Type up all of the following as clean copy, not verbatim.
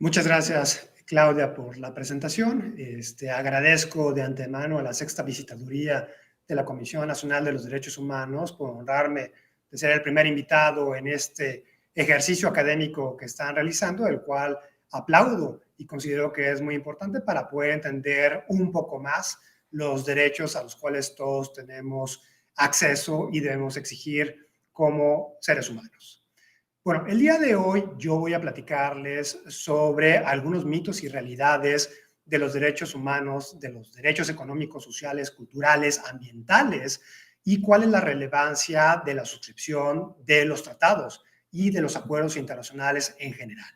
Muchas gracias, Claudia, por la presentación. Agradezco de antemano a la Sexta Visitaduría de la Comisión Nacional de los Derechos Humanos por honrarme de ser el primer invitado en este ejercicio académico que están realizando, el cual aplaudo y considero que es muy importante para poder entender un poco más los derechos a los cuales todos tenemos acceso y debemos exigir como seres humanos. Bueno, el día de hoy yo voy a platicarles sobre algunos mitos y realidades de los derechos humanos, de los derechos económicos, sociales, culturales, ambientales y cuál es la relevancia de la suscripción de los tratados y de los acuerdos internacionales en general.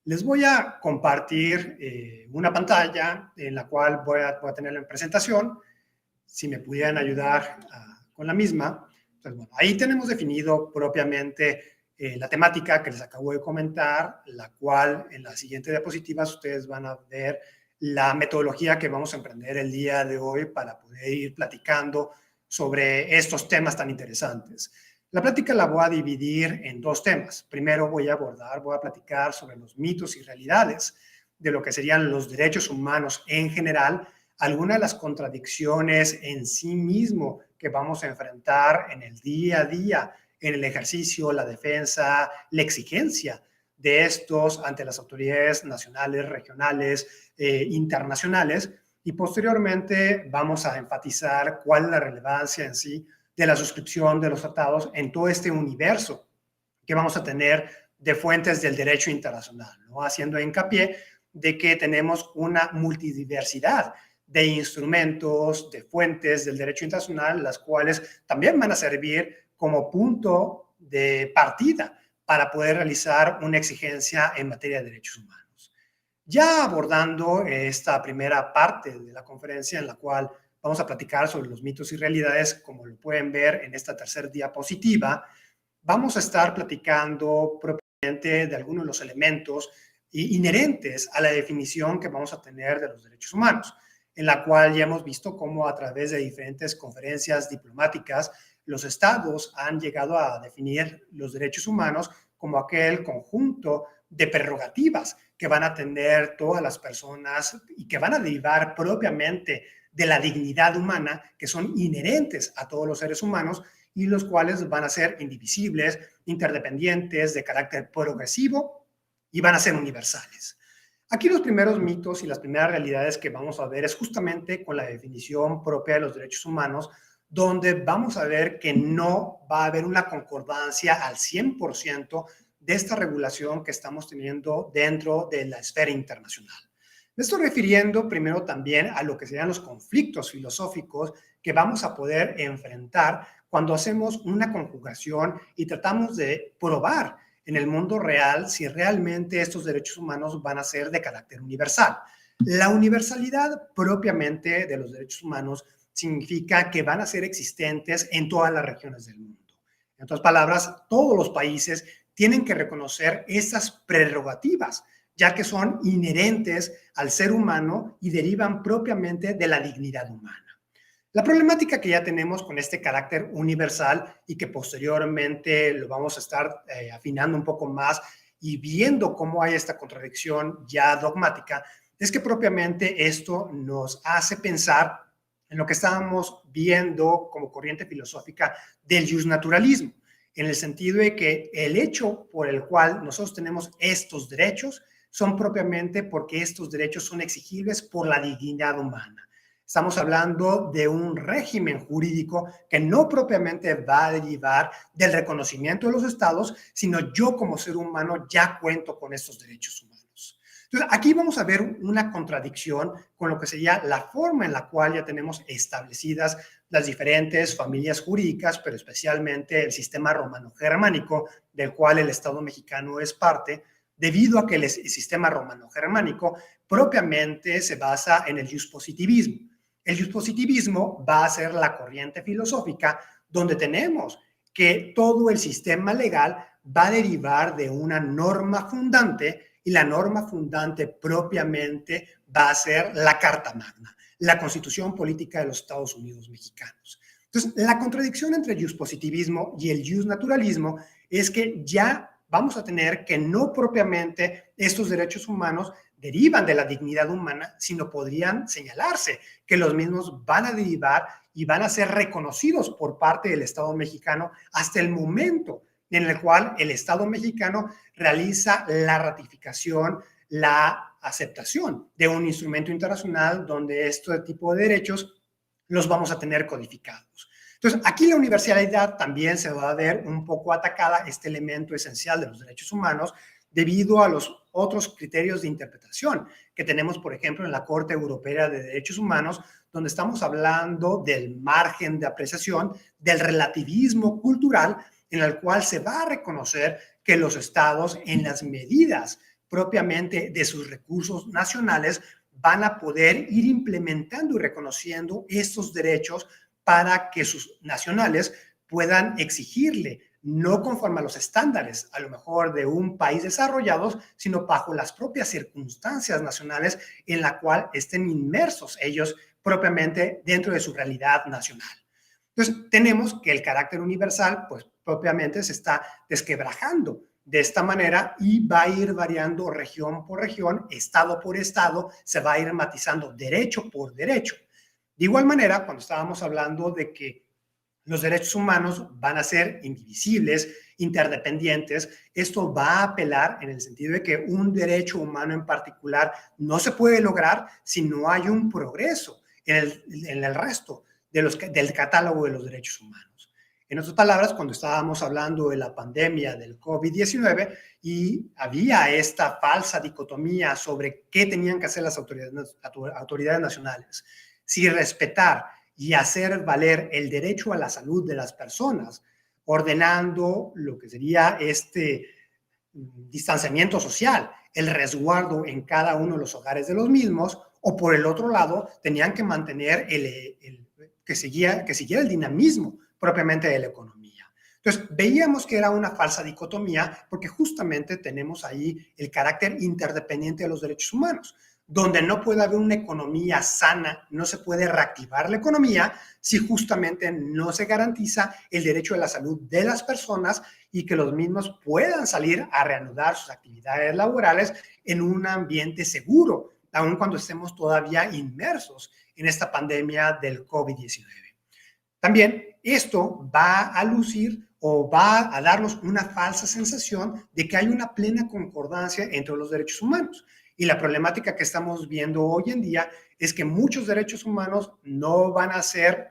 Les voy a compartir una pantalla en la cual voy a tener la presentación. Si me pudieran ayudar con la misma. Pues bueno, ahí tenemos definido propiamente la temática que les acabo de comentar, la cual en la siguiente diapositiva ustedes van a ver la metodología que vamos a emprender el día de hoy para poder ir platicando sobre estos temas tan interesantes. La plática la voy a dividir en dos temas. Primero voy a platicar sobre los mitos y realidades de lo que serían los derechos humanos en general, algunas de las contradicciones en sí mismo que vamos a enfrentar en el día a día, en el ejercicio, la defensa, la exigencia de estos ante las autoridades nacionales, regionales, internacionales, y posteriormente vamos a enfatizar cuál es la relevancia en sí de la suscripción de los tratados en todo este universo que vamos a tener de fuentes del derecho internacional, ¿no? Haciendo hincapié de que tenemos una multidiversidad de instrumentos, de fuentes del derecho internacional, las cuales también van a servir como punto de partida para poder realizar una exigencia en materia de derechos humanos. Ya abordando esta primera parte de la conferencia en la cual vamos a platicar sobre los mitos y realidades, como lo pueden ver en esta tercera diapositiva, vamos a estar platicando propiamente de algunos de los elementos inherentes a la definición que vamos a tener de los derechos humanos, en la cual ya hemos visto cómo a través de diferentes conferencias diplomáticas los estados han llegado a definir los derechos humanos como aquel conjunto de prerrogativas que van a tener todas las personas y que van a derivar propiamente de la dignidad humana, que son inherentes a todos los seres humanos y los cuales van a ser indivisibles, interdependientes, de carácter progresivo y van a ser universales. Aquí los primeros mitos y las primeras realidades que vamos a ver es justamente con la definición propia de los derechos humanos, donde vamos a ver que no va a haber una concordancia al 100% de esta regulación que estamos teniendo dentro de la esfera internacional. Me estoy refiriendo primero también a lo que serían los conflictos filosóficos que vamos a poder enfrentar cuando hacemos una conjugación y tratamos de probar en el mundo real si realmente estos derechos humanos van a ser de carácter universal. La universalidad propiamente de los derechos humanos significa que van a ser existentes en todas las regiones del mundo. En otras palabras, todos los países tienen que reconocer esas prerrogativas, ya que son inherentes al ser humano y derivan propiamente de la dignidad humana. La problemática que ya tenemos con este carácter universal y que posteriormente lo vamos a estar afinando un poco más y viendo cómo hay esta contradicción ya dogmática, es que propiamente esto nos hace pensar en lo que estábamos viendo como corriente filosófica del justnaturalismo, en el sentido de que el hecho por el cual nosotros tenemos estos derechos son propiamente porque estos derechos son exigibles por la dignidad humana. Estamos hablando de un régimen jurídico que no propiamente va a derivar del reconocimiento de los estados, sino yo como ser humano ya cuento con estos derechos humanos. Entonces, aquí vamos a ver una contradicción con lo que sería la forma en la cual ya tenemos establecidas las diferentes familias jurídicas, pero especialmente el sistema romano-germánico, del cual el Estado mexicano es parte, debido a que el sistema romano-germánico propiamente se basa en el juspositivismo. El juspositivismo va a ser la corriente filosófica donde tenemos que todo el sistema legal va a derivar de una norma fundante y la norma fundante propiamente va a ser la Carta Magna, la Constitución Política de los Estados Unidos Mexicanos. Entonces, la contradicción entre el juspositivismo y el justnaturalismo es que ya vamos a tener que no propiamente estos derechos humanos derivan de la dignidad humana, sino podrían señalarse que los mismos van a derivar y van a ser reconocidos por parte del Estado mexicano hasta el momento en el cual el Estado mexicano realiza la ratificación, la aceptación de un instrumento internacional donde este tipo de derechos los vamos a tener codificados. Entonces, aquí la universalidad también se va a ver un poco atacada, este elemento esencial de los derechos humanos, debido a los otros criterios de interpretación que tenemos, por ejemplo, en la Corte Europea de Derechos Humanos, donde estamos hablando del margen de apreciación, del relativismo cultural, en el cual se va a reconocer que los estados, en las medidas propiamente de sus recursos nacionales, van a poder ir implementando y reconociendo estos derechos para que sus nacionales puedan exigirle, no conforme a los estándares, a lo mejor de un país desarrollado, sino bajo las propias circunstancias nacionales en la cual estén inmersos ellos propiamente dentro de su realidad nacional. Entonces, tenemos que el carácter universal, pues propiamente se está desquebrajando de esta manera y va a ir variando región por región, estado por estado, se va a ir matizando derecho por derecho. De igual manera, cuando estábamos hablando de que los derechos humanos van a ser indivisibles, interdependientes, esto va a apelar en el sentido de que un derecho humano en particular no se puede lograr si no hay un progreso en el resto del catálogo de los derechos humanos. En otras palabras, cuando estábamos hablando de la pandemia del COVID-19 y había esta falsa dicotomía sobre qué tenían que hacer las autoridades nacionales, si respetar y hacer valer el derecho a la salud de las personas, ordenando lo que sería este distanciamiento social, el resguardo en cada uno de los hogares de los mismos, o por el otro lado, tenían que mantener que siguiera el dinamismo propiamente de la economía. Entonces, veíamos que era una falsa dicotomía porque justamente tenemos ahí el carácter interdependiente de los derechos humanos, donde no puede haber una economía sana, no se puede reactivar la economía si justamente no se garantiza el derecho a la salud de las personas y que los mismos puedan salir a reanudar sus actividades laborales en un ambiente seguro, aun cuando estemos todavía inmersos en esta pandemia del COVID-19. También esto va a lucir o va a darnos una falsa sensación de que hay una plena concordancia entre los derechos humanos. Y la problemática que estamos viendo hoy en día es que muchos derechos humanos no van a ser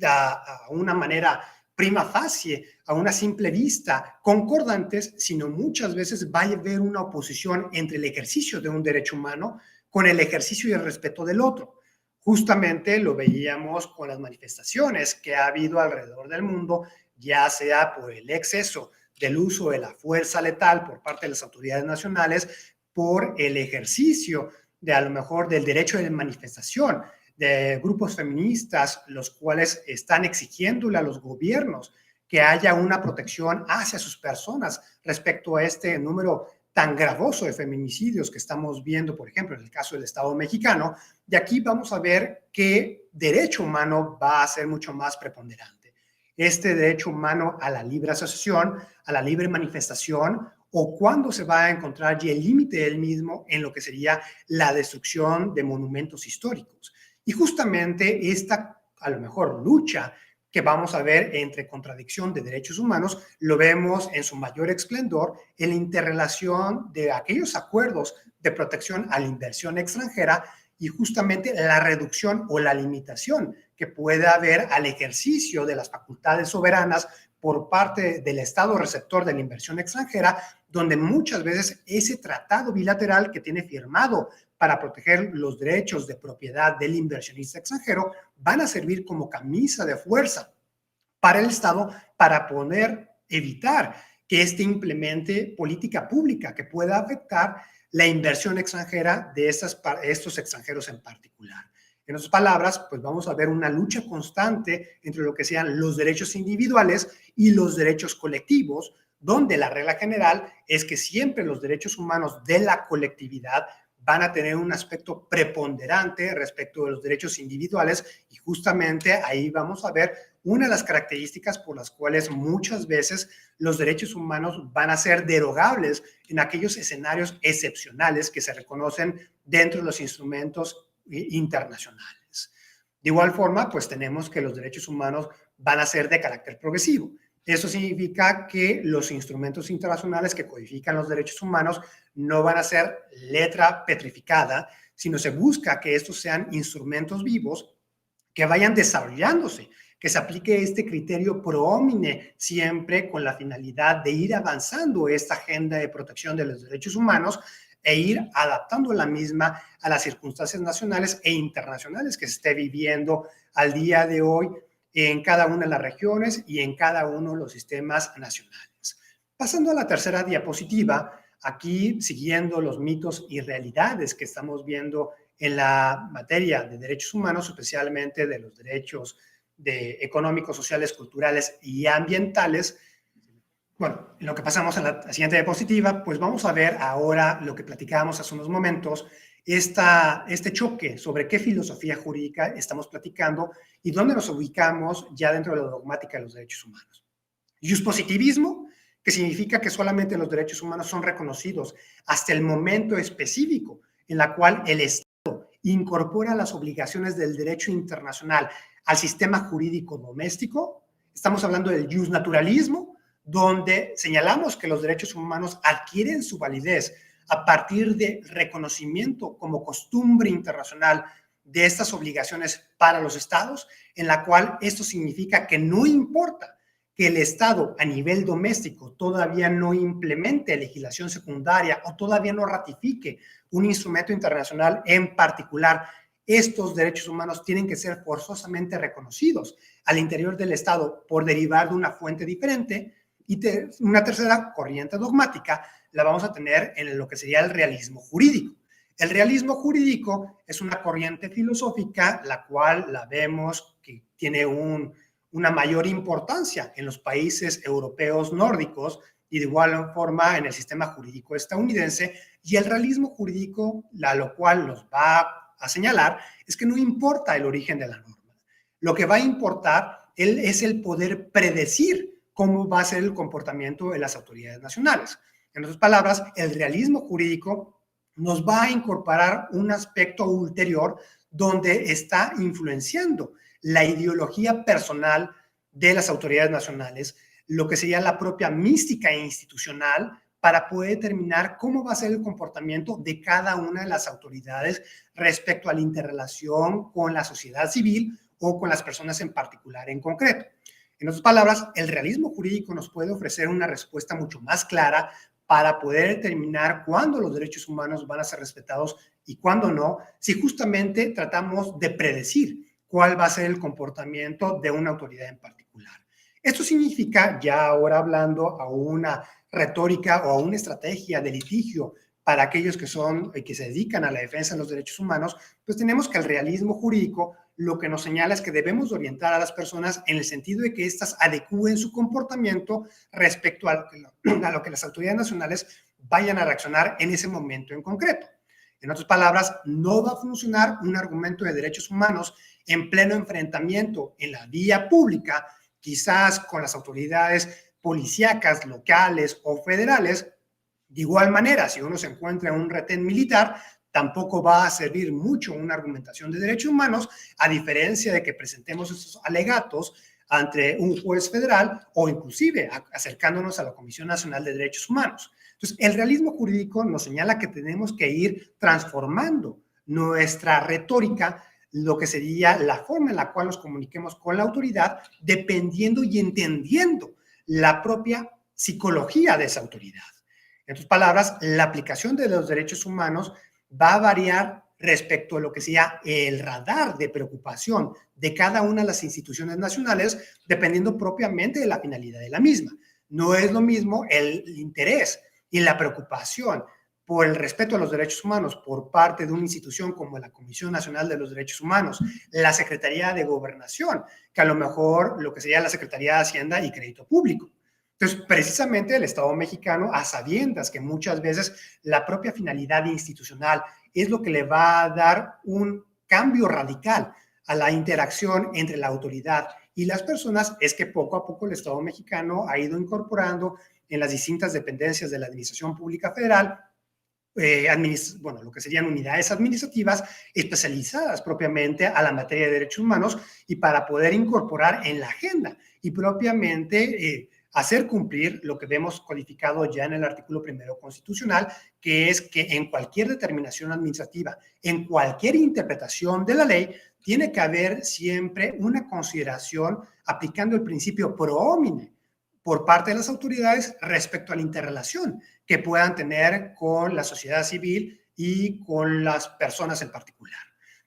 a una manera prima facie, a una simple vista, concordantes, sino muchas veces va a haber una oposición entre el ejercicio de un derecho humano con el ejercicio y el respeto del otro. Justamente lo veíamos con las manifestaciones que ha habido alrededor del mundo, ya sea por el exceso del uso de la fuerza letal por parte de las autoridades nacionales, por el ejercicio de a lo mejor del derecho de manifestación de grupos feministas, los cuales están exigiéndole a los gobiernos que haya una protección hacia sus personas respecto a este número tan gravoso de feminicidios que estamos viendo, por ejemplo, en el caso del Estado mexicano. Y aquí vamos a ver qué derecho humano va a ser mucho más preponderante. Este derecho humano a la libre asociación, a la libre manifestación, o cuándo se va a encontrar ya el límite del mismo en lo que sería la destrucción de monumentos históricos. Y justamente esta, a lo mejor, lucha que vamos a ver entre contradicción de derechos humanos, lo vemos en su mayor esplendor en la interrelación de aquellos acuerdos de protección a la inversión extranjera y justamente la reducción o la limitación que puede haber al ejercicio de las facultades soberanas por parte del Estado receptor de la inversión extranjera, donde muchas veces ese tratado bilateral que tiene firmado para proteger los derechos de propiedad del inversionista extranjero van a servir como camisa de fuerza para el Estado para poder evitar que éste implemente política pública que pueda afectar la inversión extranjera de estos extranjeros en particular. En otras palabras, pues vamos a ver una lucha constante entre lo que sean los derechos individuales y los derechos colectivos, donde la regla general es que siempre los derechos humanos de la colectividad van a tener un aspecto preponderante respecto de los derechos individuales, y justamente ahí vamos a ver una de las características por las cuales muchas veces los derechos humanos van a ser derogables en aquellos escenarios excepcionales que se reconocen dentro de los instrumentos internacionales. De igual forma, pues tenemos que los derechos humanos van a ser de carácter progresivo. Eso significa que los instrumentos internacionales que codifican los derechos humanos no van a ser letra petrificada, sino se busca que estos sean instrumentos vivos que vayan desarrollándose, que se aplique este criterio pro homine siempre con la finalidad de ir avanzando esta agenda de protección de los derechos humanos e ir adaptando la misma a las circunstancias nacionales e internacionales que se esté viviendo al día de hoy en cada una de las regiones y en cada uno de los sistemas nacionales. Pasando a la tercera diapositiva, aquí siguiendo los mitos y realidades que estamos viendo en la materia de derechos humanos, especialmente de los derechos económicos, sociales, culturales y ambientales. Bueno, en lo que pasamos a la siguiente diapositiva, pues vamos a ver ahora lo que platicábamos hace unos momentos, este choque sobre qué filosofía jurídica estamos platicando y dónde nos ubicamos ya dentro de la dogmática de los derechos humanos. Positivismo, que significa que solamente los derechos humanos son reconocidos hasta el momento específico en la cual el Estado incorpora las obligaciones del derecho internacional al sistema jurídico doméstico. Estamos hablando del justnaturalismo, donde señalamos que los derechos humanos adquieren su validez a partir de reconocimiento como costumbre internacional de estas obligaciones para los estados, en la cual esto significa que no importa que el Estado a nivel doméstico todavía no implemente legislación secundaria o todavía no ratifique un instrumento internacional en particular, estos derechos humanos tienen que ser forzosamente reconocidos al interior del Estado por derivar de una fuente diferente. Y una tercera corriente dogmática la vamos a tener en lo que sería el realismo jurídico. El realismo jurídico es una corriente filosófica la cual la vemos que tiene una mayor importancia en los países europeos nórdicos y de igual forma en el sistema jurídico estadounidense. Y el realismo jurídico, lo cual nos va a señalar, es que no importa el origen de la norma. Lo que va a importar es el poder predecir cómo va a ser el comportamiento de las autoridades nacionales. En otras palabras, el realismo jurídico nos va a incorporar un aspecto ulterior donde está influenciando la ideología personal de las autoridades nacionales, lo que sería la propia mística institucional para poder determinar cómo va a ser el comportamiento de cada una de las autoridades respecto a la interrelación con la sociedad civil o con las personas en particular en concreto. En otras palabras, el realismo jurídico nos puede ofrecer una respuesta mucho más clara para poder determinar cuándo los derechos humanos van a ser respetados y cuándo no, si justamente tratamos de predecir cuál va a ser el comportamiento de una autoridad en particular. Esto significa, ya ahora hablando a una retórica o a una estrategia de litigio para aquellos que se dedican a la defensa de los derechos humanos, pues tenemos que el realismo jurídico lo que nos señala es que debemos orientar a las personas en el sentido de que éstas adecúen su comportamiento respecto a lo que las autoridades nacionales vayan a reaccionar en ese momento en concreto. En otras palabras, no va a funcionar un argumento de derechos humanos en pleno enfrentamiento en la vía pública, quizás con las autoridades policíacas locales o federales. De igual manera, si uno se encuentra en un retén militar, tampoco va a servir mucho una argumentación de derechos humanos, a diferencia de que presentemos estos alegatos ante un juez federal o inclusive acercándonos a la Comisión Nacional de Derechos Humanos. Entonces, el realismo jurídico nos señala que tenemos que ir transformando nuestra retórica, lo que sería la forma en la cual nos comuniquemos con la autoridad, dependiendo y entendiendo la propia psicología de esa autoridad. En otras palabras, la aplicación de los derechos humanos va a variar respecto a lo que sea el radar de preocupación de cada una de las instituciones nacionales, dependiendo propiamente de la finalidad de la misma. No es lo mismo el interés y la preocupación por el respeto a los derechos humanos por parte de una institución como la Comisión Nacional de los Derechos Humanos, la Secretaría de Gobernación, que a lo mejor lo que sería la Secretaría de Hacienda y Crédito Público. Entonces, precisamente el Estado mexicano, a sabiendas que muchas veces la propia finalidad institucional es lo que le va a dar un cambio radical a la interacción entre la autoridad y las personas, es que poco a poco el Estado mexicano ha ido incorporando en las distintas dependencias de la Administración Pública Federal bueno, lo que serían unidades administrativas especializadas propiamente a la materia de derechos humanos y para poder incorporar en la agenda y propiamente hacer cumplir lo que vemos codificado ya en el artículo primero constitucional, que es que en cualquier determinación administrativa, en cualquier interpretación de la ley, tiene que haber siempre una consideración aplicando el principio pro homine por parte de las autoridades respecto a la interrelación que puedan tener con la sociedad civil y con las personas en particular.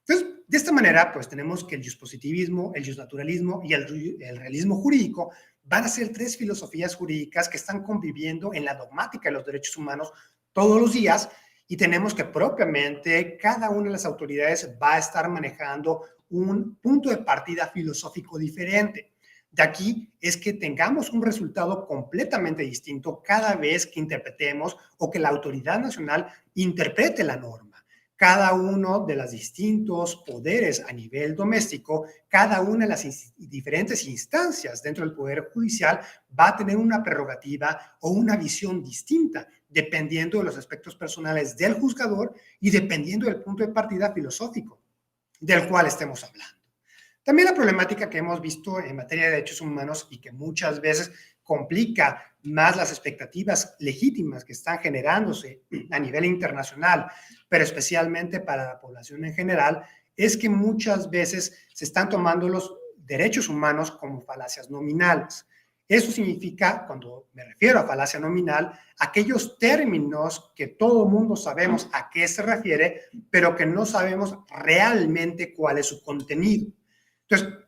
Entonces, de esta manera, pues tenemos que el juspositivismo, el jusnaturalismo y el realismo jurídico van a ser tres filosofías jurídicas que están conviviendo en la dogmática de los derechos humanos todos los días y tenemos que propiamente cada una de las autoridades va a estar manejando un punto de partida filosófico diferente. De aquí es que tengamos un resultado completamente distinto cada vez que interpretemos o que la autoridad nacional interprete la norma. Cada uno de los distintos poderes a nivel doméstico, cada una de las diferentes instancias dentro del Poder Judicial va a tener una prerrogativa o una visión distinta, dependiendo de los aspectos personales del juzgador y dependiendo del punto de partida filosófico del cual estemos hablando. También la problemática que hemos visto en materia de derechos humanos y que muchas veces complica más las expectativas legítimas que están generándose a nivel internacional, pero especialmente para la población en general, es que muchas veces se están tomando los derechos humanos como falacias nominales. Eso significa, cuando me refiero a falacia nominal, aquellos términos que todo mundo sabemos a qué se refiere, pero que no sabemos realmente cuál es su contenido. Entonces,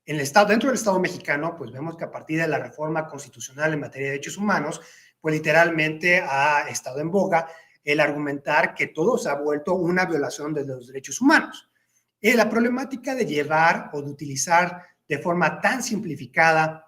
dentro del Estado mexicano, pues vemos que a partir de la reforma constitucional en materia de derechos humanos, pues literalmente ha estado en boga el argumentar que todo se ha vuelto una violación de los derechos humanos. La problemática de llevar o de utilizar de forma tan simplificada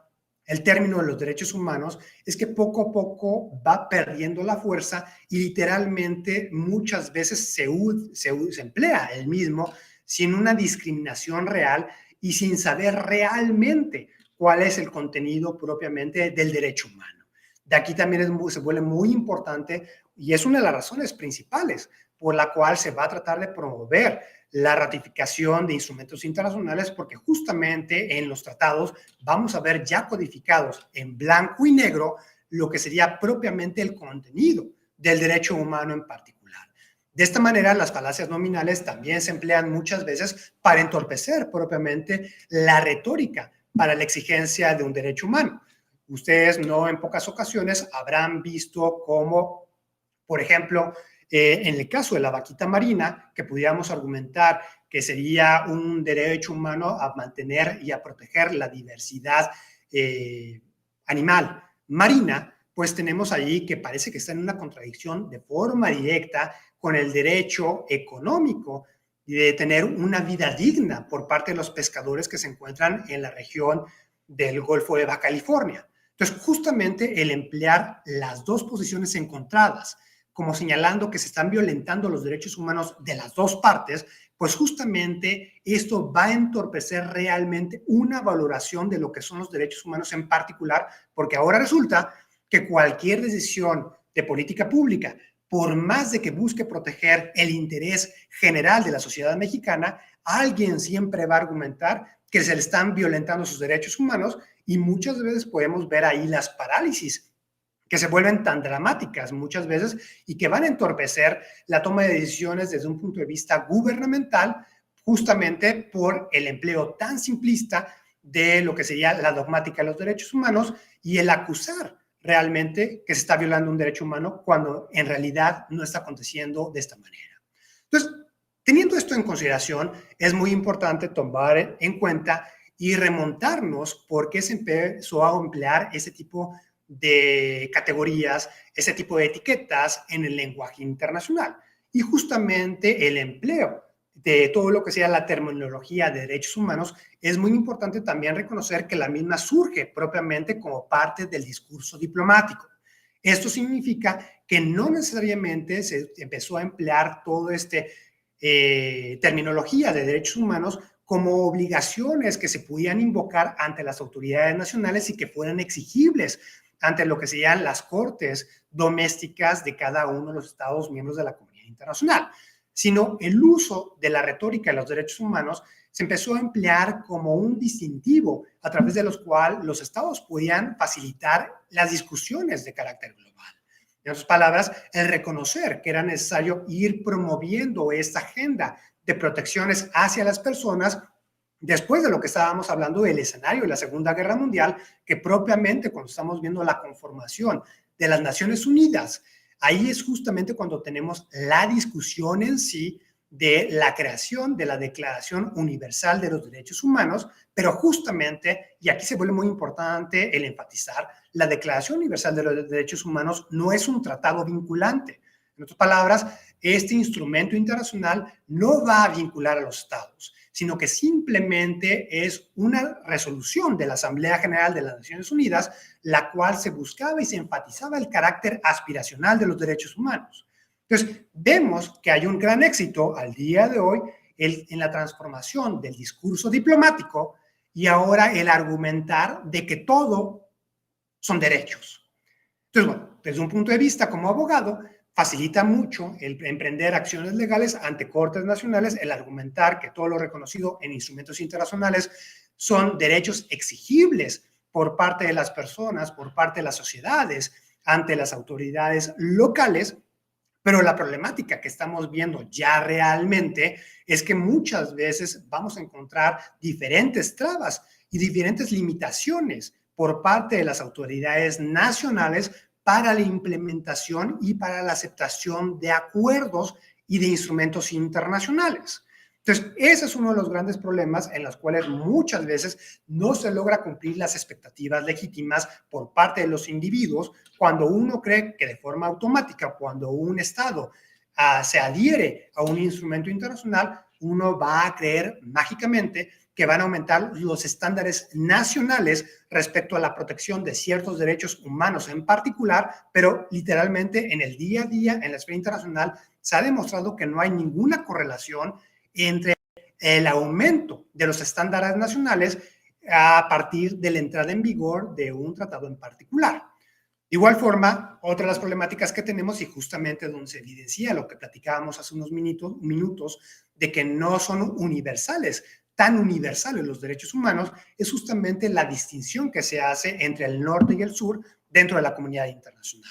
el término de los derechos humanos es que poco a poco va perdiendo la fuerza y literalmente muchas veces se emplea el mismo sin una discriminación real y sin saber realmente cuál es el contenido propiamente del derecho humano. De aquí también se vuelve muy importante y es una de las razones principales por la cual se va a tratar de promover la ratificación de instrumentos internacionales, porque justamente en los tratados vamos a ver ya codificados en blanco y negro lo que sería propiamente el contenido del derecho humano en particular. De esta manera, las falacias nominales también se emplean muchas veces para entorpecer propiamente la retórica para la exigencia de un derecho humano. Ustedes no en pocas ocasiones habrán visto cómo, por ejemplo, en el caso de la vaquita marina, que pudiéramos argumentar que sería un derecho humano a mantener y a proteger la diversidad animal marina, pues tenemos ahí que parece que está en una contradicción de forma directa con el derecho económico de tener una vida digna por parte de los pescadores que se encuentran en la región del Golfo de Baja California. Entonces, justamente el emplear las dos posiciones encontradas, como señalando que se están violentando los derechos humanos de las dos partes, pues justamente esto va a entorpecer realmente una valoración de lo que son los derechos humanos en particular, porque ahora resulta que cualquier decisión de política pública, por más de que busque proteger el interés general de la sociedad mexicana, alguien siempre va a argumentar que se le están violentando sus derechos humanos y muchas veces podemos ver ahí las parálisis que se vuelven tan dramáticas muchas veces y que van a entorpecer la toma de decisiones desde un punto de vista gubernamental, justamente por el empleo tan simplista de lo que sería la dogmática de los derechos humanos y el acusar realmente que se está violando un derecho humano cuando en realidad no está aconteciendo de esta manera. Entonces, teniendo esto en consideración, es muy importante tomar en cuenta y remontarnos por qué se empezó a emplear ese tipo de categorías, ese tipo de etiquetas en el lenguaje internacional. Y justamente el empleo de todo lo que sea la terminología de derechos humanos, es muy importante también reconocer que la misma surge propiamente como parte del discurso diplomático. Esto significa que no necesariamente se empezó a emplear todo terminología de derechos humanos como obligaciones que se podían invocar ante las autoridades nacionales y que fueran exigibles ante lo que serían las cortes domésticas de cada uno de los Estados miembros de la comunidad internacional, sino el uso de la retórica de los derechos humanos se empezó a emplear como un distintivo a través de los cuales los estados podían facilitar las discusiones de carácter global. En otras palabras, el reconocer que era necesario ir promoviendo esta agenda de protecciones hacia las personas después de lo que estábamos hablando del escenario de la Segunda Guerra Mundial, que propiamente cuando estamos viendo la conformación de las Naciones Unidas, ahí es justamente cuando tenemos la discusión en sí de la creación de la Declaración Universal de los Derechos Humanos, pero justamente, y aquí se vuelve muy importante el enfatizar, la Declaración Universal de los Derechos Humanos no es un tratado vinculante. En otras palabras, este instrumento internacional no va a vincular a los estados, sino que simplemente es una resolución de la Asamblea General de las Naciones Unidas, la cual se buscaba y se enfatizaba el carácter aspiracional de los derechos humanos. Entonces, vemos que hay un gran éxito al día de hoy en la transformación del discurso diplomático y ahora el argumentar de que todo son derechos. Entonces, bueno, desde un punto de vista como abogado, facilita mucho el emprender acciones legales ante cortes nacionales, el argumentar que todo lo reconocido en instrumentos internacionales son derechos exigibles por parte de las personas, por parte de las sociedades, ante las autoridades locales. Pero la problemática que estamos viendo ya realmente es que muchas veces vamos a encontrar diferentes trabas y diferentes limitaciones por parte de las autoridades nacionales para la implementación y para la aceptación de acuerdos y de instrumentos internacionales. Entonces, ese es uno de los grandes problemas en los cuales muchas veces no se logra cumplir las expectativas legítimas por parte de los individuos cuando uno cree que de forma automática, cuando un Estado se adhiere a un instrumento internacional, uno va a creer mágicamente que van a aumentar los estándares nacionales respecto a la protección de ciertos derechos humanos en particular, pero literalmente en el día a día, en la esfera internacional, se ha demostrado que no hay ninguna correlación entre el aumento de los estándares nacionales a partir de la entrada en vigor de un tratado en particular. De igual forma, otra de las problemáticas que tenemos, y justamente donde se evidencia lo que platicábamos hace unos minutos de que no son universales, tan universales los derechos humanos, es justamente la distinción que se hace entre el norte y el sur dentro de la comunidad internacional.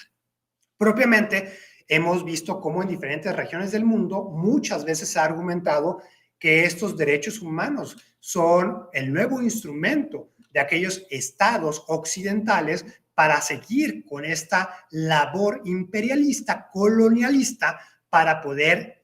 Propiamente, hemos visto cómo en diferentes regiones del mundo muchas veces se ha argumentado que estos derechos humanos son el nuevo instrumento de aquellos estados occidentales para seguir con esta labor imperialista, colonialista, para poder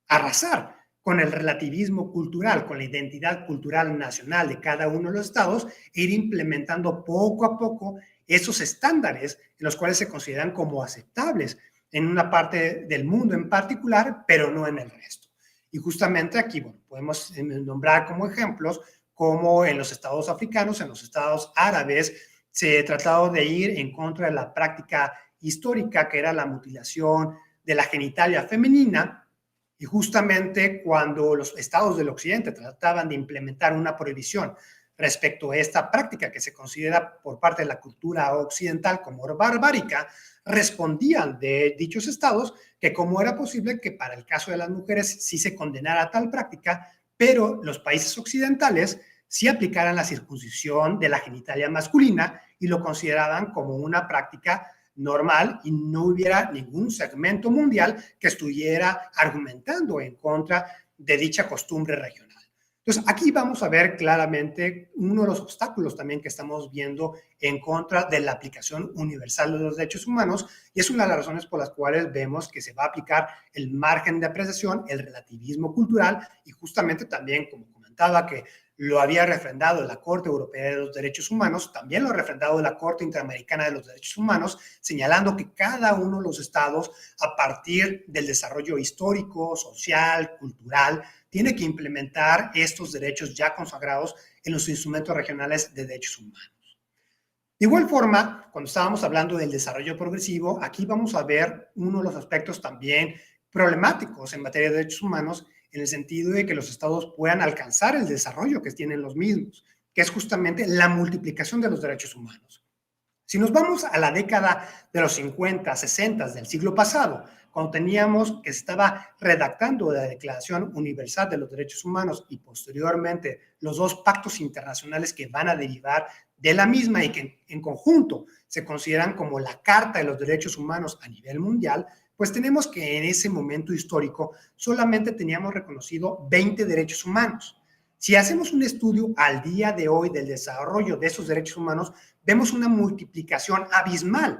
arrasar con el relativismo cultural, con la identidad cultural nacional de cada uno de los estados, e ir implementando poco a poco esos estándares en los cuales se consideran como aceptables en una parte del mundo en particular, pero no en el resto. Y justamente aquí, bueno, podemos nombrar como ejemplos como en los estados africanos, en los estados árabes, se ha tratado de ir en contra de la práctica histórica que era la mutilación de la genitalia femenina, y justamente cuando los estados del occidente trataban de implementar una prohibición respecto a esta práctica que se considera por parte de la cultura occidental como barbárica, respondían de dichos estados que cómo era posible que para el caso de las mujeres sí se condenara tal práctica, pero los países occidentales sí aplicaran la circuncisión de la genitalia masculina y lo consideraban como una práctica normal y no hubiera ningún segmento mundial que estuviera argumentando en contra de dicha costumbre regional. Entonces, aquí vamos a ver claramente uno de los obstáculos también que estamos viendo en contra de la aplicación universal de los derechos humanos, y es una de las razones por las cuales vemos que se va a aplicar el margen de apreciación, el relativismo cultural, y justamente también, como comentaba, que lo había refrendado la Corte Europea de los Derechos Humanos, también lo ha refrendado la Corte Interamericana de los Derechos Humanos, señalando que cada uno de los estados, a partir del desarrollo histórico, social, cultural, tiene que implementar estos derechos ya consagrados en los instrumentos regionales de derechos humanos. De igual forma, cuando estábamos hablando del desarrollo progresivo, aquí vamos a ver uno de los aspectos también problemáticos en materia de derechos humanos, en el sentido de que los estados puedan alcanzar el desarrollo que tienen los mismos, que es justamente la multiplicación de los derechos humanos. Si nos vamos a la década de los 50, 60 del siglo pasado, cuando teníamos que se estaba redactando la Declaración Universal de los Derechos Humanos y posteriormente los dos pactos internacionales que van a derivar de la misma y que en conjunto se consideran como la Carta de los Derechos Humanos a nivel mundial, pues tenemos que en ese momento histórico solamente teníamos reconocido 20 derechos humanos. Si hacemos un estudio al día de hoy del desarrollo de esos derechos humanos, vemos una multiplicación abismal.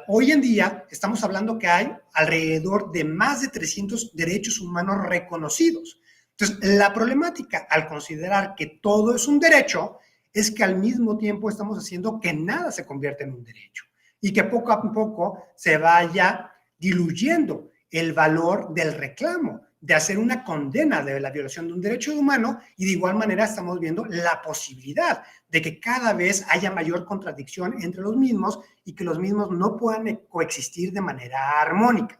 Hoy en día estamos hablando que hay alrededor de más de 300 derechos humanos reconocidos. Entonces, la problemática al considerar que todo es un derecho es que al mismo tiempo estamos haciendo que nada se convierta en un derecho y que poco a poco se vaya diluyendo el valor del reclamo, de hacer una condena de la violación de un derecho humano, y de igual manera estamos viendo la posibilidad de que cada vez haya mayor contradicción entre los mismos y que los mismos no puedan coexistir de manera armónica.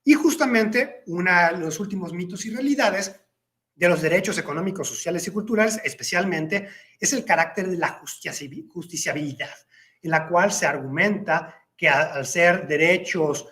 Y justamente uno de los últimos mitos y realidades de los derechos económicos, sociales y culturales, especialmente, es el carácter de la justiciabilidad, en la cual se argumenta que al ser derechos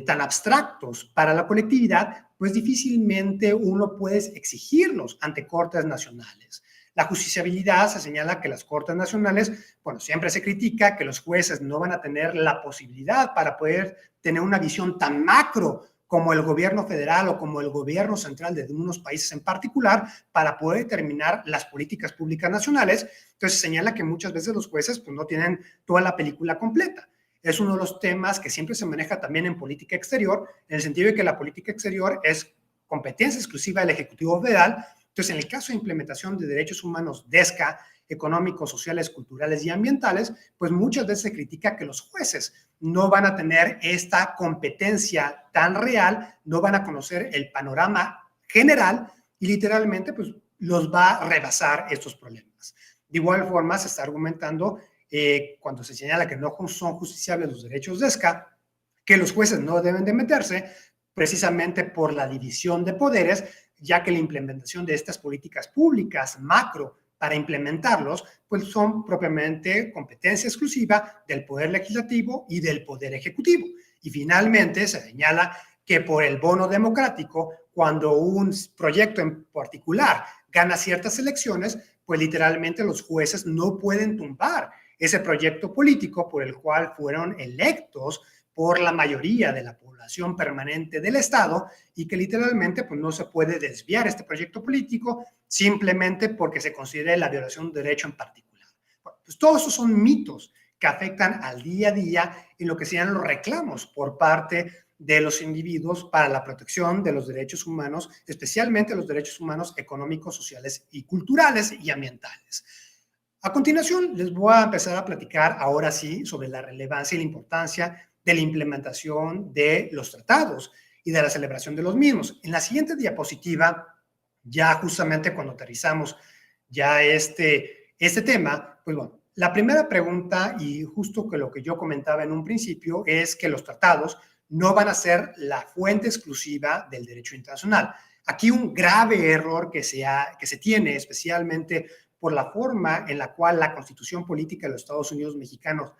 tan abstractos para la colectividad, pues difícilmente uno puede exigirlos ante cortes nacionales. La justiciabilidad se señala que las cortes nacionales, bueno, siempre se critica que los jueces no van a tener la posibilidad para poder tener una visión tan macro como el gobierno federal o como el gobierno central de unos países en particular para poder determinar las políticas públicas nacionales. Entonces se señala que muchas veces los jueces pues, no tienen toda la película completa. Es uno de los temas que siempre se maneja también en política exterior, en el sentido de que la política exterior es competencia exclusiva del Ejecutivo Federal. Entonces, en el caso de implementación de derechos humanos DESCA, económicos, sociales, culturales y ambientales, pues muchas veces se critica que los jueces no van a tener esta competencia tan real, no van a conocer el panorama general y literalmente pues los va a rebasar estos problemas. De igual forma, se está argumentando cuando se señala que no son justiciables los derechos de ESCA, que los jueces no deben de meterse precisamente por la división de poderes, ya que la implementación de estas políticas públicas macro para implementarlos, pues son propiamente competencia exclusiva del Poder Legislativo y del Poder Ejecutivo. Y finalmente se señala que por el bono democrático, cuando un proyecto en particular gana ciertas elecciones, pues literalmente los jueces no pueden tumbar ese proyecto político por el cual fueron electos por la mayoría de la población permanente del Estado y que literalmente pues, no se puede desviar este proyecto político simplemente porque se considere la violación de un derecho en particular. Bueno, pues todos esos son mitos que afectan al día a día en lo que sean los reclamos por parte de los individuos para la protección de los derechos humanos, especialmente los derechos humanos económicos, sociales y culturales y ambientales. A continuación, les voy a empezar a platicar ahora sí sobre la relevancia y la importancia de la implementación de los tratados y de la celebración de los mismos. En la siguiente diapositiva, ya justamente cuando aterrizamos ya este tema, pues bueno, la primera pregunta y justo que lo que yo comentaba en un principio es que los tratados no van a ser la fuente exclusiva del derecho internacional. Aquí un grave error que se tiene, especialmente por la forma en la cual la Constitución Política de los Estados Unidos Mexicanos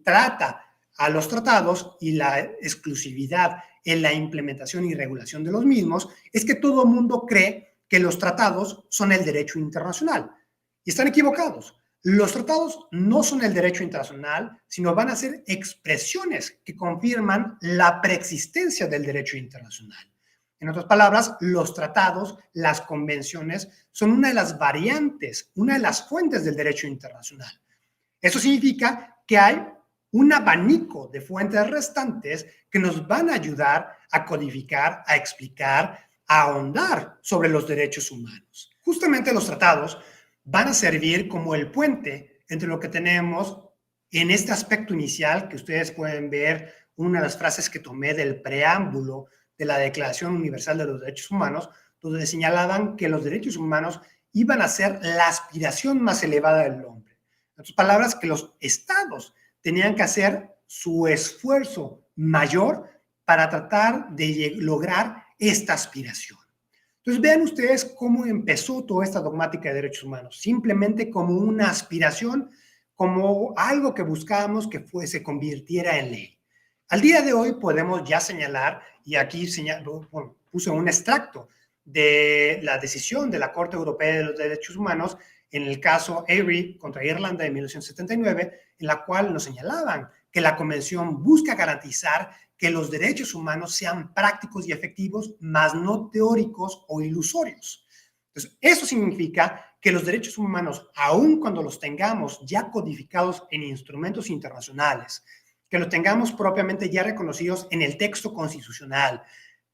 trata a los tratados y la exclusividad en la implementación y regulación de los mismos, es que todo el mundo cree que los tratados son el derecho internacional. Y están equivocados. Los tratados no son el derecho internacional, sino van a ser expresiones que confirman la preexistencia del derecho internacional. En otras palabras, los tratados, las convenciones, son una de las variantes, una de las fuentes del derecho internacional. Eso significa que hay un abanico de fuentes restantes que nos van a ayudar a codificar, a explicar, a ahondar sobre los derechos humanos. Justamente los tratados van a servir como el puente entre lo que tenemos en este aspecto inicial, que ustedes pueden ver una de las frases que tomé del preámbulo de la Declaración Universal de los Derechos Humanos, donde señalaban que los derechos humanos iban a ser la aspiración más elevada del hombre. En otras palabras, que los estados tenían que hacer su esfuerzo mayor para tratar de lograr esta aspiración. Entonces, vean ustedes cómo empezó toda esta dogmática de derechos humanos, simplemente como una aspiración, como algo que buscábamos que se convirtiera en ley. Al día de hoy podemos ya señalar, y aquí puse un extracto de la decisión de la Corte Europea de los Derechos Humanos en el caso Avery contra Irlanda de 1979, en la cual nos señalaban que la Convención busca garantizar que los derechos humanos sean prácticos y efectivos, más no teóricos o ilusorios. Entonces, eso significa que los derechos humanos, aun cuando los tengamos ya codificados en instrumentos internacionales, que los tengamos propiamente ya reconocidos en el texto constitucional,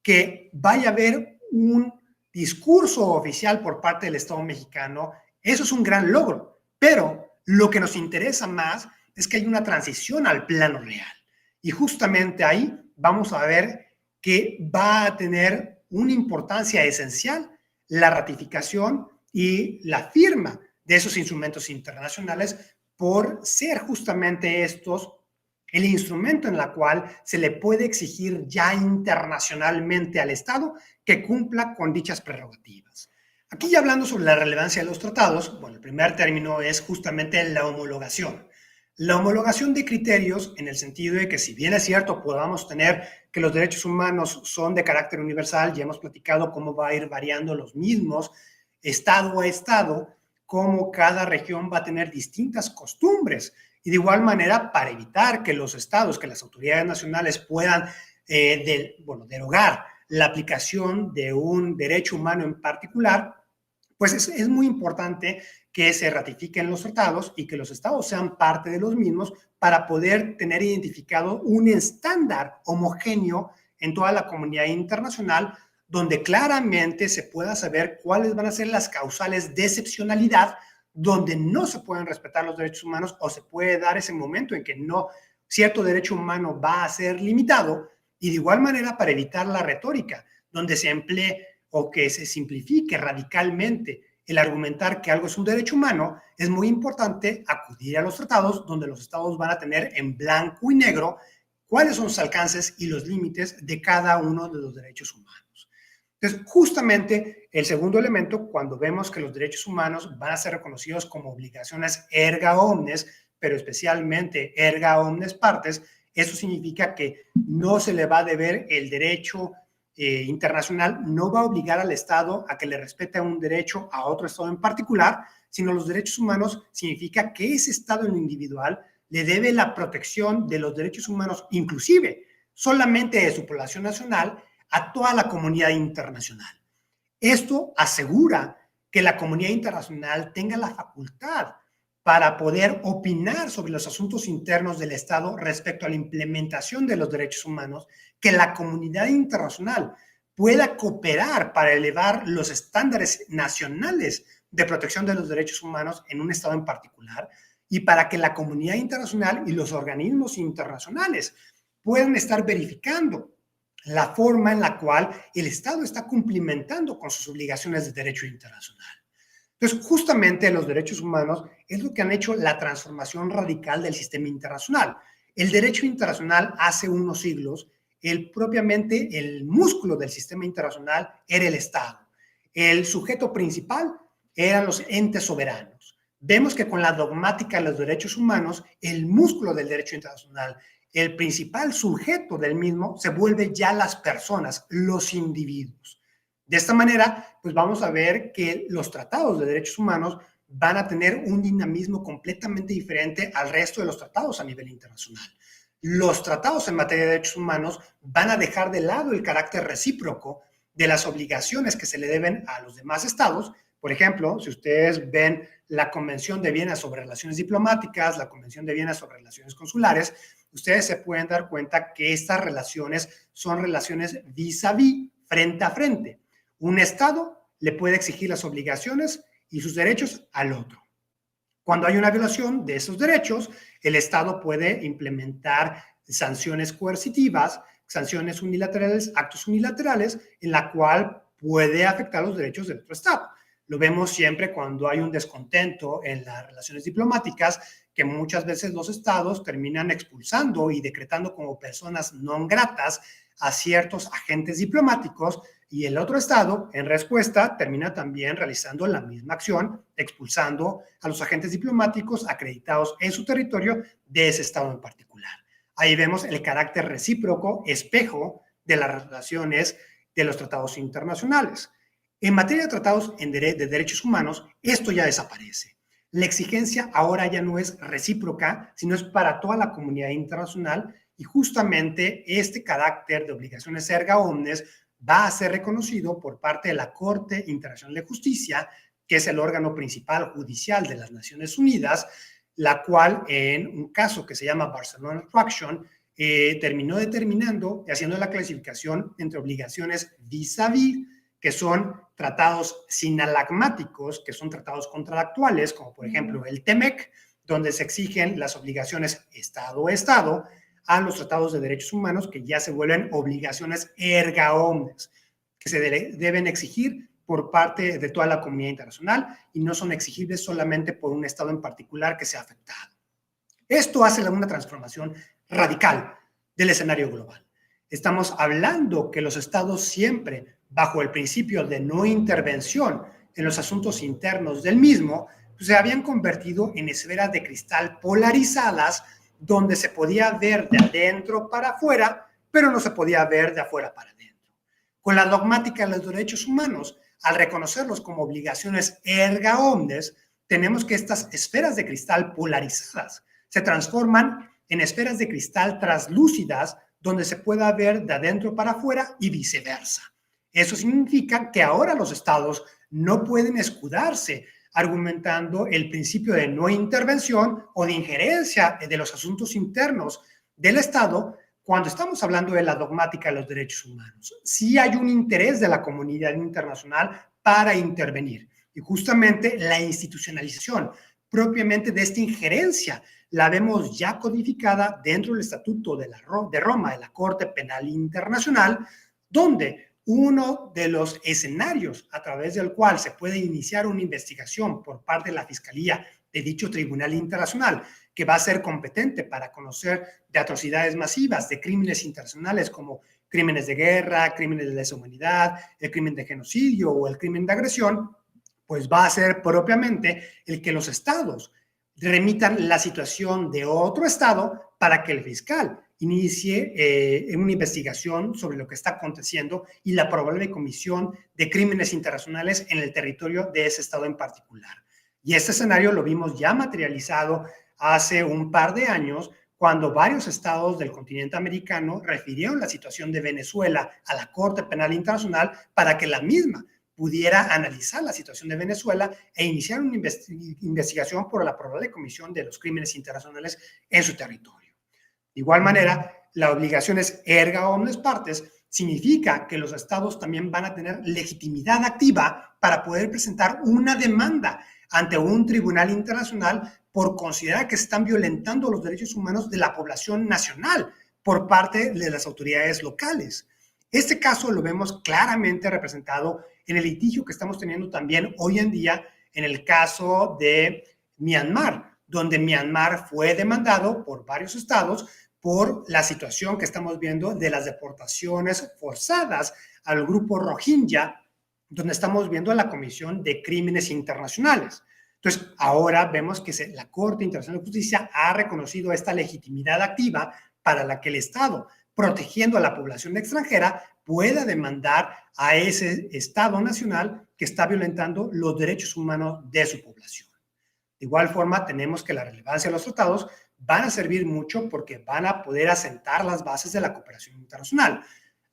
que vaya a haber un discurso oficial por parte del Estado mexicano, eso es un gran logro. Pero lo que nos interesa más es que hay una transición al plano real. Y justamente ahí vamos a ver que va a tener una importancia esencial la ratificación y la firma de esos instrumentos internacionales por ser justamente estos el instrumento en el cual se le puede exigir ya internacionalmente al Estado que cumpla con dichas prerrogativas. Aquí ya hablando sobre la relevancia de los tratados, bueno, el primer término es justamente la homologación. La homologación de criterios en el sentido de que si bien es cierto podamos tener que los derechos humanos son de carácter universal, ya hemos platicado cómo va a ir variando los mismos estado a estado, cómo cada región va a tener distintas costumbres y de igual manera para evitar que los estados, que las autoridades nacionales puedan derogar la aplicación de un derecho humano en particular, pues es muy importante que se ratifiquen los tratados y que los estados sean parte de los mismos para poder tener identificado un estándar homogéneo en toda la comunidad internacional donde claramente se pueda saber cuáles van a ser las causales de excepcionalidad donde no se pueden respetar los derechos humanos o se puede dar ese momento en que no cierto derecho humano va a ser limitado y de igual manera para evitar la retórica donde se emplee o que se simplifique radicalmente el argumentar que algo es un derecho humano, es muy importante acudir a los tratados donde los estados van a tener en blanco y negro cuáles son los alcances y los límites de cada uno de los derechos humanos. Entonces, justamente el segundo elemento, cuando vemos que los derechos humanos van a ser reconocidos como obligaciones erga omnes, pero especialmente erga omnes partes, eso significa que no se le va a deber el derecho internacional, no va a obligar al Estado a que le respete un derecho a otro Estado en particular, sino los derechos humanos significa que ese Estado en lo individual le debe la protección de los derechos humanos, inclusive solamente de su población nacional, a toda la comunidad internacional. Esto asegura que la comunidad internacional tenga la facultad para poder opinar sobre los asuntos internos del Estado respecto a la implementación de los derechos humanos, que la comunidad internacional pueda cooperar para elevar los estándares nacionales de protección de los derechos humanos en un Estado en particular y para que la comunidad internacional y los organismos internacionales puedan estar verificando la forma en la cual el Estado está cumplimentando con sus obligaciones de derecho internacional. Entonces, justamente los derechos humanos es lo que han hecho la transformación radical del sistema internacional. El derecho internacional hace unos siglos, propiamente el músculo del sistema internacional era el Estado. El sujeto principal eran los entes soberanos. Vemos que con la dogmática de los derechos humanos, el músculo del derecho internacional, el principal sujeto del mismo, se vuelve ya las personas, los individuos. De esta manera, pues vamos a ver que los tratados de derechos humanos van a tener un dinamismo completamente diferente al resto de los tratados a nivel internacional. Los tratados en materia de derechos humanos van a dejar de lado el carácter recíproco de las obligaciones que se le deben a los demás estados. Por ejemplo, si ustedes ven la Convención de Viena sobre Relaciones Diplomáticas, la Convención de Viena sobre Relaciones Consulares, ustedes se pueden dar cuenta que estas relaciones son relaciones vis a vis, frente a frente. Un Estado le puede exigir las obligaciones y sus derechos al otro. Cuando hay una violación de esos derechos, el Estado puede implementar sanciones coercitivas, sanciones unilaterales, actos unilaterales, en la cual puede afectar los derechos del otro Estado. Lo vemos siempre cuando hay un descontento en las relaciones diplomáticas, que muchas veces los estados terminan expulsando y decretando como personas no gratas a ciertos agentes diplomáticos, y el otro estado, en respuesta, termina también realizando la misma acción, expulsando a los agentes diplomáticos acreditados en su territorio de ese estado en particular. Ahí vemos el carácter recíproco, espejo de las relaciones de los tratados internacionales. En materia de tratados de derechos humanos, esto ya desaparece. La exigencia ahora ya no es recíproca, sino es para toda la comunidad internacional, y justamente este carácter de obligaciones erga omnes va a ser reconocido por parte de la Corte Internacional de Justicia, que es el órgano principal judicial de las Naciones Unidas, la cual en un caso que se llama Barcelona Traction terminó determinando y haciendo la clasificación entre obligaciones vis-a-vis, que son tratados sinalagmáticos, que son tratados contractuales, como por ejemplo el TEMEC, donde se exigen las obligaciones Estado-Estado, a los tratados de derechos humanos, que ya se vuelven obligaciones erga omnes, que se deben exigir por parte de toda la comunidad internacional y no son exigibles solamente por un Estado en particular que sea afectado. Esto hace una transformación radical del escenario global. Estamos hablando que los Estados siempre, bajo el principio de no intervención en los asuntos internos del mismo, pues se habían convertido en esferas de cristal polarizadas, donde se podía ver de adentro para afuera, pero no se podía ver de afuera para adentro. Con la dogmática de los derechos humanos, al reconocerlos como obligaciones erga omnes, tenemos que estas esferas de cristal polarizadas se transforman en esferas de cristal translúcidas, donde se pueda ver de adentro para afuera y viceversa. Eso significa que ahora los estados no pueden escudarse argumentando el principio de no intervención o de injerencia de los asuntos internos del Estado cuando estamos hablando de la dogmática de los derechos humanos. Sí hay un interés de la comunidad internacional para intervenir, y justamente la institucionalización propiamente de esta injerencia la vemos ya codificada dentro del Estatuto de Roma, de la Corte Penal Internacional, donde uno de los escenarios a través del cual se puede iniciar una investigación por parte de la Fiscalía de dicho Tribunal Internacional, que va a ser competente para conocer de atrocidades masivas, de crímenes internacionales como crímenes de guerra, crímenes de lesa humanidad, el crimen de genocidio o el crimen de agresión, pues va a ser propiamente el que los estados remitan la situación de otro estado para que el fiscal inicie una investigación sobre lo que está aconteciendo y la probable comisión de crímenes internacionales en el territorio de ese estado en particular. Y este escenario lo vimos ya materializado hace un par de años, cuando varios estados del continente americano refirieron la situación de Venezuela a la Corte Penal Internacional para que la misma pudiera analizar la situación de Venezuela e iniciar una investigación por la probable comisión de los crímenes internacionales en su territorio. De igual manera, la obligación es erga omnes partes, significa que los estados también van a tener legitimidad activa para poder presentar una demanda ante un tribunal internacional por considerar que se están violentando los derechos humanos de la población nacional por parte de las autoridades locales. Este caso lo vemos claramente representado en el litigio que estamos teniendo también hoy en día en el caso de Myanmar, donde Myanmar fue demandado por varios estados por la situación que estamos viendo de las deportaciones forzadas al grupo Rohingya, donde estamos viendo la Comisión de Crímenes Internacionales. Entonces, ahora vemos que la Corte Internacional de Justicia ha reconocido esta legitimidad activa para la que el Estado, protegiendo a la población extranjera, pueda demandar a ese Estado nacional que está violentando los derechos humanos de su población. De igual forma, tenemos que la relevancia de los tratados van a servir mucho porque van a poder asentar las bases de la cooperación internacional.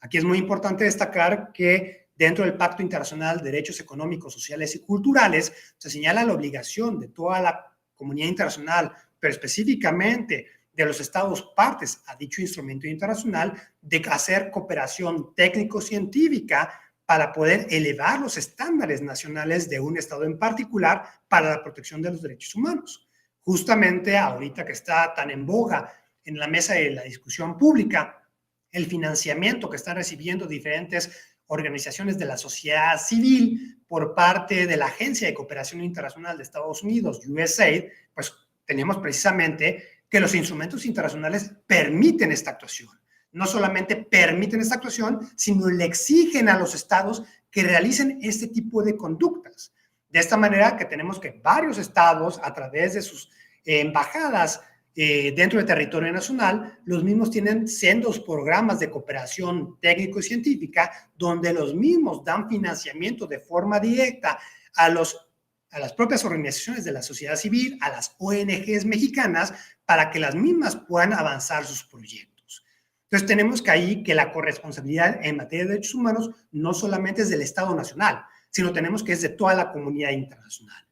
Aquí es muy importante destacar que dentro del Pacto Internacional de Derechos Económicos, Sociales y Culturales se señala la obligación de toda la comunidad internacional, pero específicamente de los estados partes a dicho instrumento internacional, de hacer cooperación técnico-científica para poder elevar los estándares nacionales de un Estado en particular para la protección de los derechos humanos. Justamente ahorita que está tan en boga en la mesa de la discusión pública, el financiamiento que están recibiendo diferentes organizaciones de la sociedad civil por parte de la Agencia de Cooperación Internacional de Estados Unidos, USAID, pues tenemos precisamente que los instrumentos internacionales permiten esta actuación. No solamente permiten esta actuación, sino le exigen a los estados que realicen este tipo de conductas. De esta manera que tenemos que varios estados, a través de sus embajadas dentro del territorio nacional, los mismos tienen sendos programas de cooperación técnico y científica donde los mismos dan financiamiento de forma directa a las propias organizaciones de la sociedad civil, a las ONGs mexicanas, para que las mismas puedan avanzar sus proyectos. Entonces tenemos que ahí que la corresponsabilidad en materia de derechos humanos no solamente es del Estado nacional, sino tenemos que es de toda la comunidad internacional.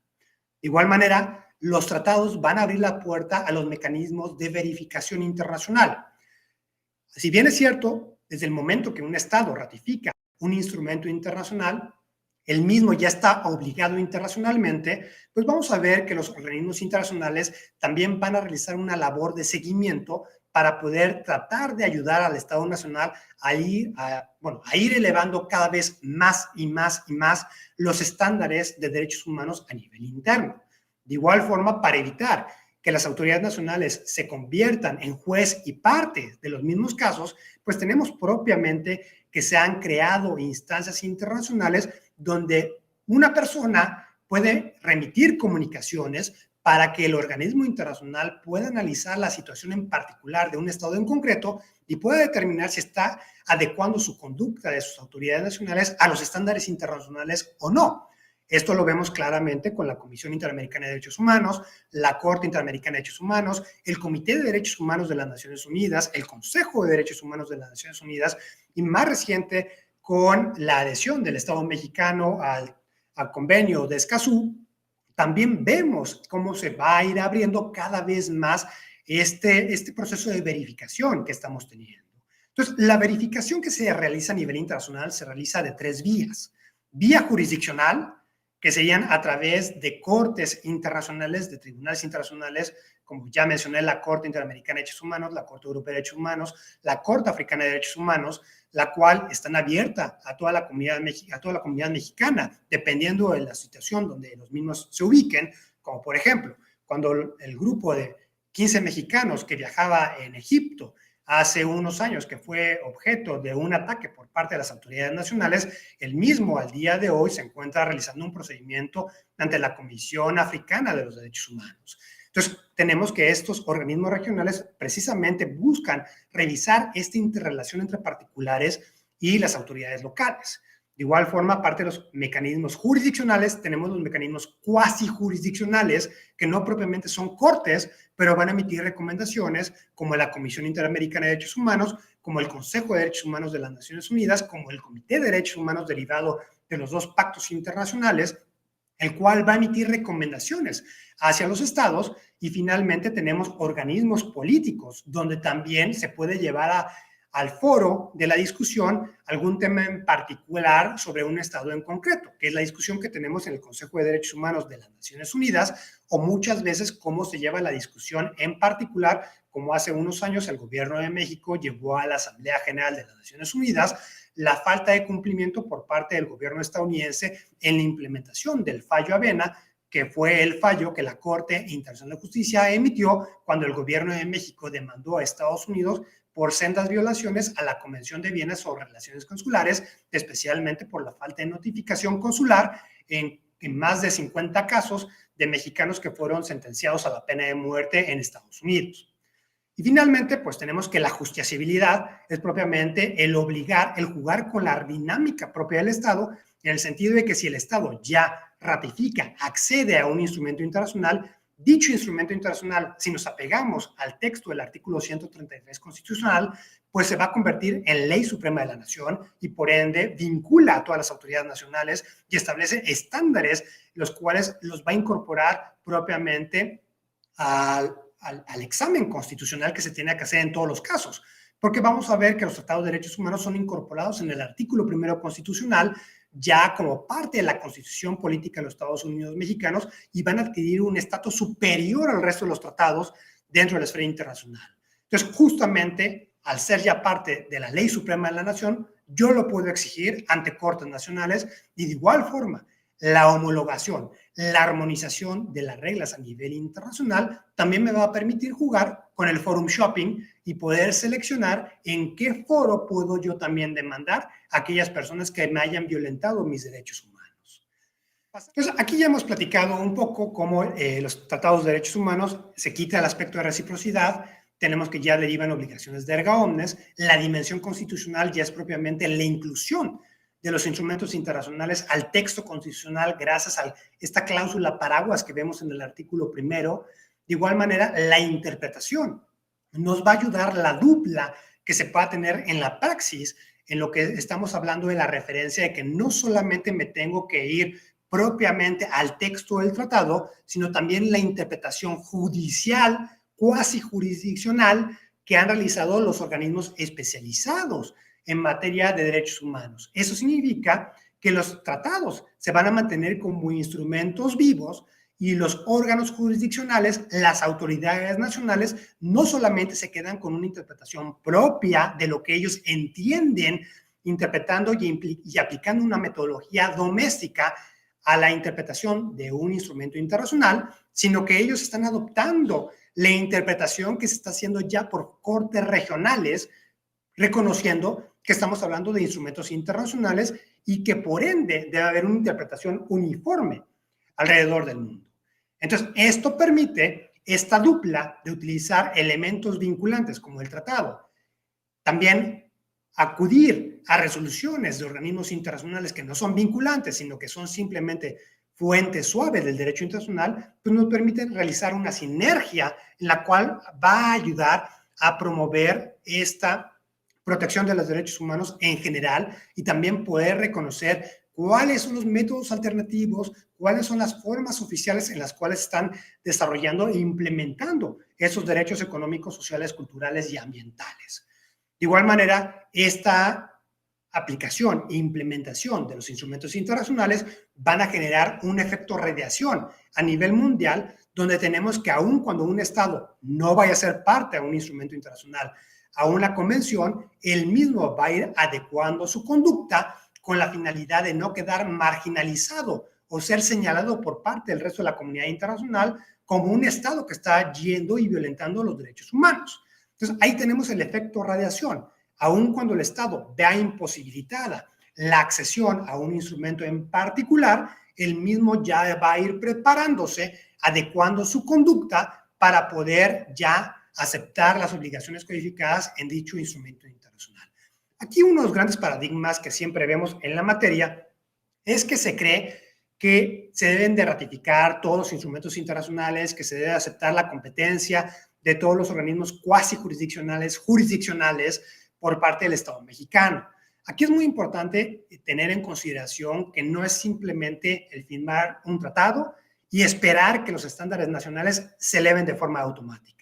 De igual manera, los tratados van a abrir la puerta a los mecanismos de verificación internacional. Si bien es cierto, desde el momento que un Estado ratifica un instrumento internacional, el mismo ya está obligado internacionalmente, pues vamos a ver que los organismos internacionales también van a realizar una labor de seguimiento para poder tratar de ayudar al Estado nacional a ir elevando cada vez más y más y más los estándares de derechos humanos a nivel interno. De igual forma, para evitar que las autoridades nacionales se conviertan en juez y parte de los mismos casos, pues tenemos propiamente que se han creado instancias internacionales donde una persona puede remitir comunicaciones para que el organismo internacional pueda analizar la situación en particular de un estado en concreto y pueda determinar si está adecuando su conducta de sus autoridades nacionales a los estándares internacionales o no. Esto lo vemos claramente con la Comisión Interamericana de Derechos Humanos, la Corte Interamericana de Derechos Humanos, el Comité de Derechos Humanos de las Naciones Unidas, el Consejo de Derechos Humanos de las Naciones Unidas y más reciente con la adhesión del Estado mexicano al convenio de Escazú. También vemos cómo se va a ir abriendo cada vez más este proceso de verificación que estamos teniendo. Entonces, la verificación que se realiza a nivel internacional se realiza de 3 vías. Vía jurisdiccional, que serían a través de cortes internacionales, de tribunales internacionales, como ya mencioné, la Corte Interamericana de Derechos Humanos, la Corte Europea de Derechos Humanos, la Corte Africana de Derechos Humanos, la cual están abierta a toda la comunidad mexicana, dependiendo de la situación donde los mismos se ubiquen, como por ejemplo, cuando el grupo de 15 mexicanos que viajaba en Egipto hace unos años, que fue objeto de un ataque por parte de las autoridades nacionales, el mismo al día de hoy se encuentra realizando un procedimiento ante la Comisión Africana de los Derechos Humanos. Entonces, tenemos que estos organismos regionales precisamente buscan revisar esta interrelación entre particulares y las autoridades locales. De igual forma, aparte de los mecanismos jurisdiccionales, tenemos los mecanismos cuasi jurisdiccionales, que no propiamente son cortes, pero van a emitir recomendaciones como la Comisión Interamericana de Derechos Humanos, como el Consejo de Derechos Humanos de las Naciones Unidas, como el Comité de Derechos Humanos derivado de los 2 pactos internacionales, el cual va a emitir recomendaciones hacia los estados, y finalmente tenemos organismos políticos donde también se puede llevar al foro de la discusión algún tema en particular sobre un estado en concreto, que es la discusión que tenemos en el Consejo de Derechos Humanos de las Naciones Unidas, o muchas veces cómo se lleva la discusión en particular, como hace unos años el gobierno de México llevó a la Asamblea General de las Naciones Unidas la falta de cumplimiento por parte del gobierno estadounidense en la implementación del fallo Avena, que fue el fallo que la Corte Internacional de Justicia emitió cuando el gobierno de México demandó a Estados Unidos por sendas violaciones a la Convención de Viena sobre Relaciones Consulares, especialmente por la falta de notificación consular en más de 50 casos de mexicanos que fueron sentenciados a la pena de muerte en Estados Unidos. Y finalmente, pues tenemos que la justiciabilidad es propiamente el obligar, el jugar con la dinámica propia del Estado, en el sentido de que si el Estado ya ratifica, accede a un instrumento internacional, dicho instrumento internacional, si nos apegamos al texto del artículo 133 constitucional, pues se va a convertir en ley suprema de la nación y por ende vincula a todas las autoridades nacionales y establece estándares los cuales los va a incorporar propiamente al examen constitucional que se tiene que hacer en todos los casos. porque vamos a ver que los tratados de derechos humanos son incorporados en el artículo primero constitucional, ya como parte de la Constitución Política de los Estados Unidos Mexicanos, y van a adquirir un estatus superior al resto de los tratados dentro de la esfera internacional. Entonces, justamente, al ser ya parte de la Ley Suprema de la Nación, yo lo puedo exigir ante cortes nacionales, y de igual forma, la homologación, la armonización de las reglas a nivel internacional también me va a permitir jugar con el forum shopping y poder seleccionar en qué foro puedo yo también demandar a aquellas personas que me hayan violentado mis derechos humanos. Entonces, aquí ya hemos platicado un poco cómo los tratados de derechos humanos se quita el aspecto de reciprocidad, tenemos que ya derivan obligaciones de erga omnes, la dimensión constitucional ya es propiamente la inclusión de los instrumentos internacionales al texto constitucional gracias a esta cláusula paraguas que vemos en el artículo primero. De igual manera, la interpretación nos va a ayudar la dupla que se pueda tener en la praxis, en lo que estamos hablando de la referencia de que no solamente me tengo que ir propiamente al texto del tratado, sino también la interpretación judicial, cuasi jurisdiccional, que han realizado los organismos especializados en materia de derechos humanos. Eso significa que los tratados se van a mantener como instrumentos vivos y los órganos jurisdiccionales, las autoridades nacionales, no solamente se quedan con una interpretación propia de lo que ellos entienden, interpretando y aplicando una metodología doméstica a la interpretación de un instrumento internacional, sino que ellos están adoptando la interpretación que se está haciendo ya por cortes regionales, reconociendo que estamos hablando de instrumentos internacionales y que por ende debe haber una interpretación uniforme alrededor del mundo. Entonces, esto permite esta dupla de utilizar elementos vinculantes como el tratado. También acudir a resoluciones de organismos internacionales que no son vinculantes, sino que son simplemente fuentes suaves del derecho internacional, pues nos permiten realizar una sinergia en la cual va a ayudar a promover esta protección de los derechos humanos en general y también poder reconocer cuáles son los métodos alternativos, cuáles son las formas oficiales en las cuales están desarrollando e implementando esos derechos económicos, sociales, culturales y ambientales. De igual manera, esta aplicación e implementación de los instrumentos internacionales van a generar un efecto radiación a nivel mundial, donde tenemos que aun cuando un Estado no vaya a ser parte de un instrumento internacional, a una convención, él mismo va a ir adecuando su conducta con la finalidad de no quedar marginalizado o ser señalado por parte del resto de la comunidad internacional como un Estado que está yendo y violentando los derechos humanos. Entonces, ahí tenemos el efecto radiación. Aun cuando el Estado vea imposibilitada la accesión a un instrumento en particular, él mismo ya va a ir preparándose, adecuando su conducta para poder ya aceptar las obligaciones codificadas en dicho instrumento internacional. Aquí uno de los grandes paradigmas que siempre vemos en la materia es que se cree que se deben de ratificar todos los instrumentos internacionales, que se debe aceptar la competencia de todos los organismos cuasi jurisdiccionales por parte del Estado mexicano. Aquí es muy importante tener en consideración que no es simplemente el firmar un tratado y esperar que los estándares nacionales se eleven de forma automática.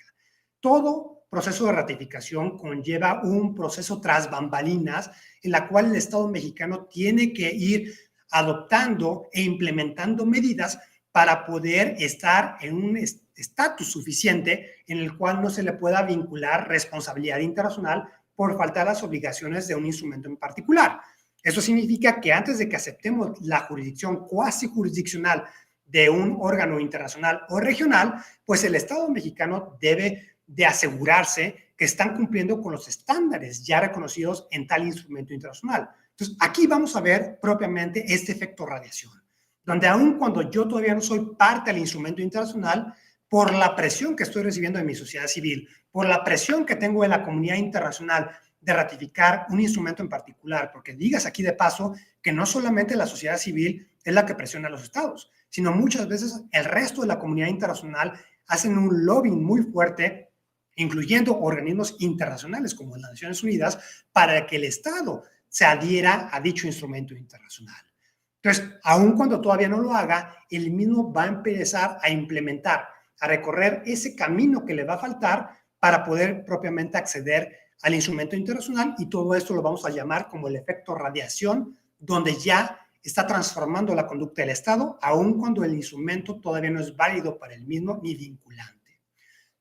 Todo proceso de ratificación conlleva un proceso tras bambalinas en la cual el Estado mexicano tiene que ir adoptando e implementando medidas para poder estar en un estatus suficiente en el cual no se le pueda vincular responsabilidad internacional por faltar las obligaciones de un instrumento en particular. Eso significa que antes de que aceptemos la jurisdicción cuasi jurisdiccional de un órgano internacional o regional, pues el Estado mexicano debe de asegurarse que están cumpliendo con los estándares ya reconocidos en tal instrumento internacional. Entonces, aquí vamos a ver propiamente este efecto radiación, donde aun cuando yo todavía no soy parte del instrumento internacional, por la presión que estoy recibiendo de mi sociedad civil, por la presión que tengo de la comunidad internacional de ratificar un instrumento en particular, porque digas aquí de paso que no solamente la sociedad civil es la que presiona a los estados, sino muchas veces el resto de la comunidad internacional hacen un lobbying muy fuerte, incluyendo organismos internacionales como las Naciones Unidas, para que el Estado se adhiera a dicho instrumento internacional. Entonces, aun cuando todavía no lo haga, él mismo va a empezar a implementar, a recorrer ese camino que le va a faltar para poder propiamente acceder al instrumento internacional, y todo esto lo vamos a llamar como el efecto radiación, donde ya está transformando la conducta del Estado, aun cuando el instrumento todavía no es válido para el mismo ni vinculante.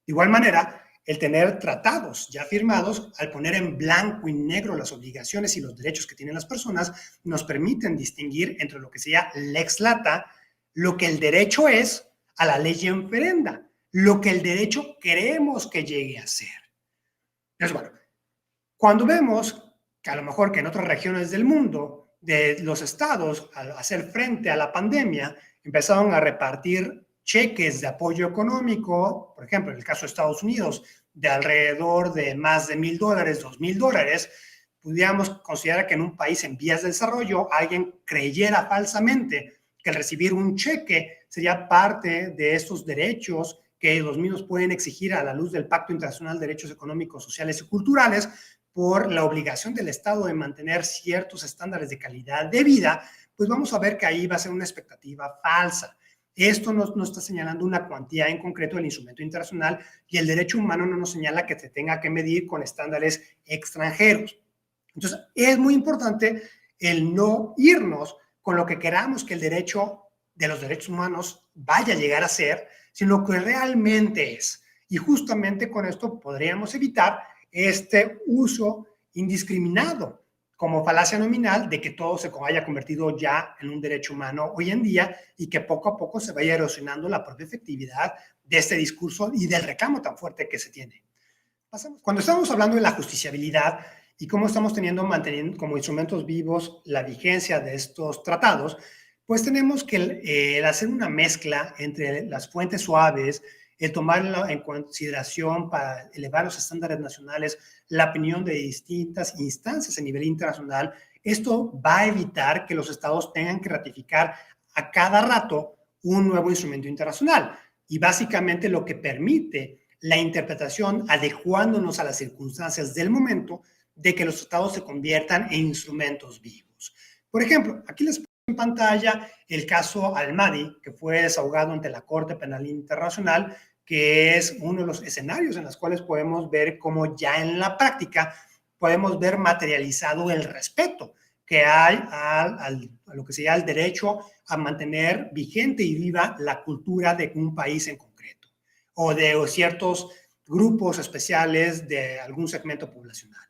De igual manera, el tener tratados ya firmados, al poner en blanco y negro las obligaciones y los derechos que tienen las personas, nos permiten distinguir entre lo que sería lex lata, lo que el derecho es, a la ley inferenda, lo que el derecho queremos que llegue a ser. Entonces, bueno, cuando vemos que a lo mejor que en otras regiones del mundo, de los estados, al hacer frente a la pandemia, empezaron a repartir cheques de apoyo económico, por ejemplo, en el caso de Estados Unidos, de alrededor de más de $1,000, $2,000, pudiéramos considerar que en un país en vías de desarrollo alguien creyera falsamente que el recibir un cheque sería parte de estos derechos que los mismos pueden exigir a la luz del Pacto Internacional de Derechos Económicos, Sociales y Culturales, por la obligación del Estado de mantener ciertos estándares de calidad de vida, pues vamos a ver que ahí va a ser una expectativa falsa. Esto no está señalando una cuantía en concreto del instrumento internacional, y el derecho humano no nos señala que se tenga que medir con estándares extranjeros. Entonces, es muy importante el no irnos con lo que queramos que el derecho de los derechos humanos vaya a llegar a ser, sino lo que realmente es. Y justamente con esto podríamos evitar este uso indiscriminado como falacia nominal de que todo se haya convertido ya en un derecho humano hoy en día, y que poco a poco se vaya erosionando la propia efectividad de este discurso y del reclamo tan fuerte que se tiene. Cuando estamos hablando de la justiciabilidad y cómo estamos manteniendo como instrumentos vivos la vigencia de estos tratados, pues tenemos que el hacer una mezcla entre las fuentes suaves, el tomar en consideración para elevar los estándares nacionales la opinión de distintas instancias a nivel internacional. Esto va a evitar que los estados tengan que ratificar a cada rato un nuevo instrumento internacional, y básicamente lo que permite la interpretación, adecuándonos a las circunstancias del momento, de que los estados se conviertan en instrumentos vivos. Por ejemplo, aquí les pongo en pantalla el caso Al-Mahdi, que fue desahogado ante la Corte Penal Internacional, que es uno de los escenarios en los cuales podemos ver cómo ya en la práctica podemos ver materializado el respeto que hay a lo que sería el derecho a mantener vigente y viva la cultura de un país en concreto, o de ciertos grupos especiales de algún segmento poblacional.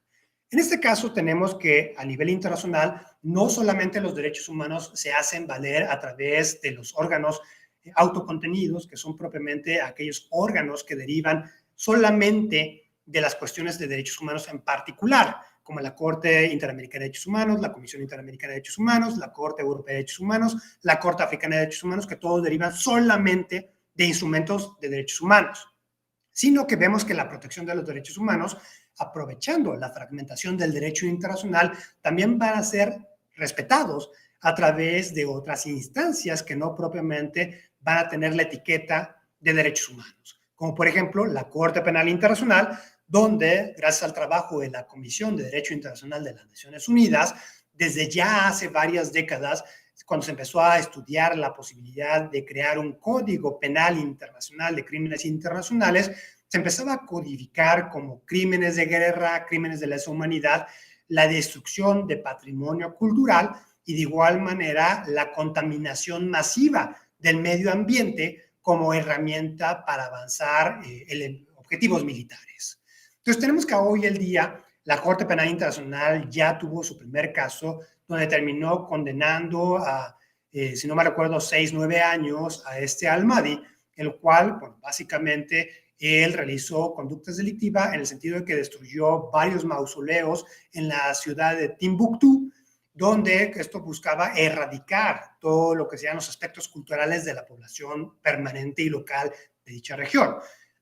En este caso tenemos que a nivel internacional no solamente los derechos humanos se hacen valer a través de los órganos autocontenidos, que son propiamente aquellos órganos que derivan solamente de las cuestiones de derechos humanos en particular, como la Corte Interamericana de Derechos Humanos, la Comisión Interamericana de Derechos Humanos, la Corte Europea de Derechos Humanos, la Corte Africana de Derechos Humanos, que todos derivan solamente de instrumentos de derechos humanos, sino que vemos que la protección de los derechos humanos, aprovechando la fragmentación del derecho internacional, también van a ser respetados a través de otras instancias que no propiamente van a tener la etiqueta de derechos humanos, como por ejemplo la Corte Penal Internacional, donde gracias al trabajo de la Comisión de Derecho Internacional de las Naciones Unidas, desde ya hace varias décadas, cuando se empezó a estudiar la posibilidad de crear un código penal internacional de crímenes internacionales, se empezaba a codificar como crímenes de guerra, crímenes de lesa humanidad, la destrucción de patrimonio cultural y de igual manera la contaminación masiva del medio ambiente como herramienta para avanzar en objetivos militares. Entonces tenemos que hoy en día la Corte Penal Internacional ya tuvo su primer caso donde terminó condenando a, si no me recuerdo, 6-9 años a este Al-Mahdi, el cual, bueno, básicamente él realizó conductas delictivas en el sentido de que destruyó varios mausoleos en la ciudad de Timbuktu, donde esto buscaba erradicar todo lo que sean los aspectos culturales de la población permanente y local de dicha región.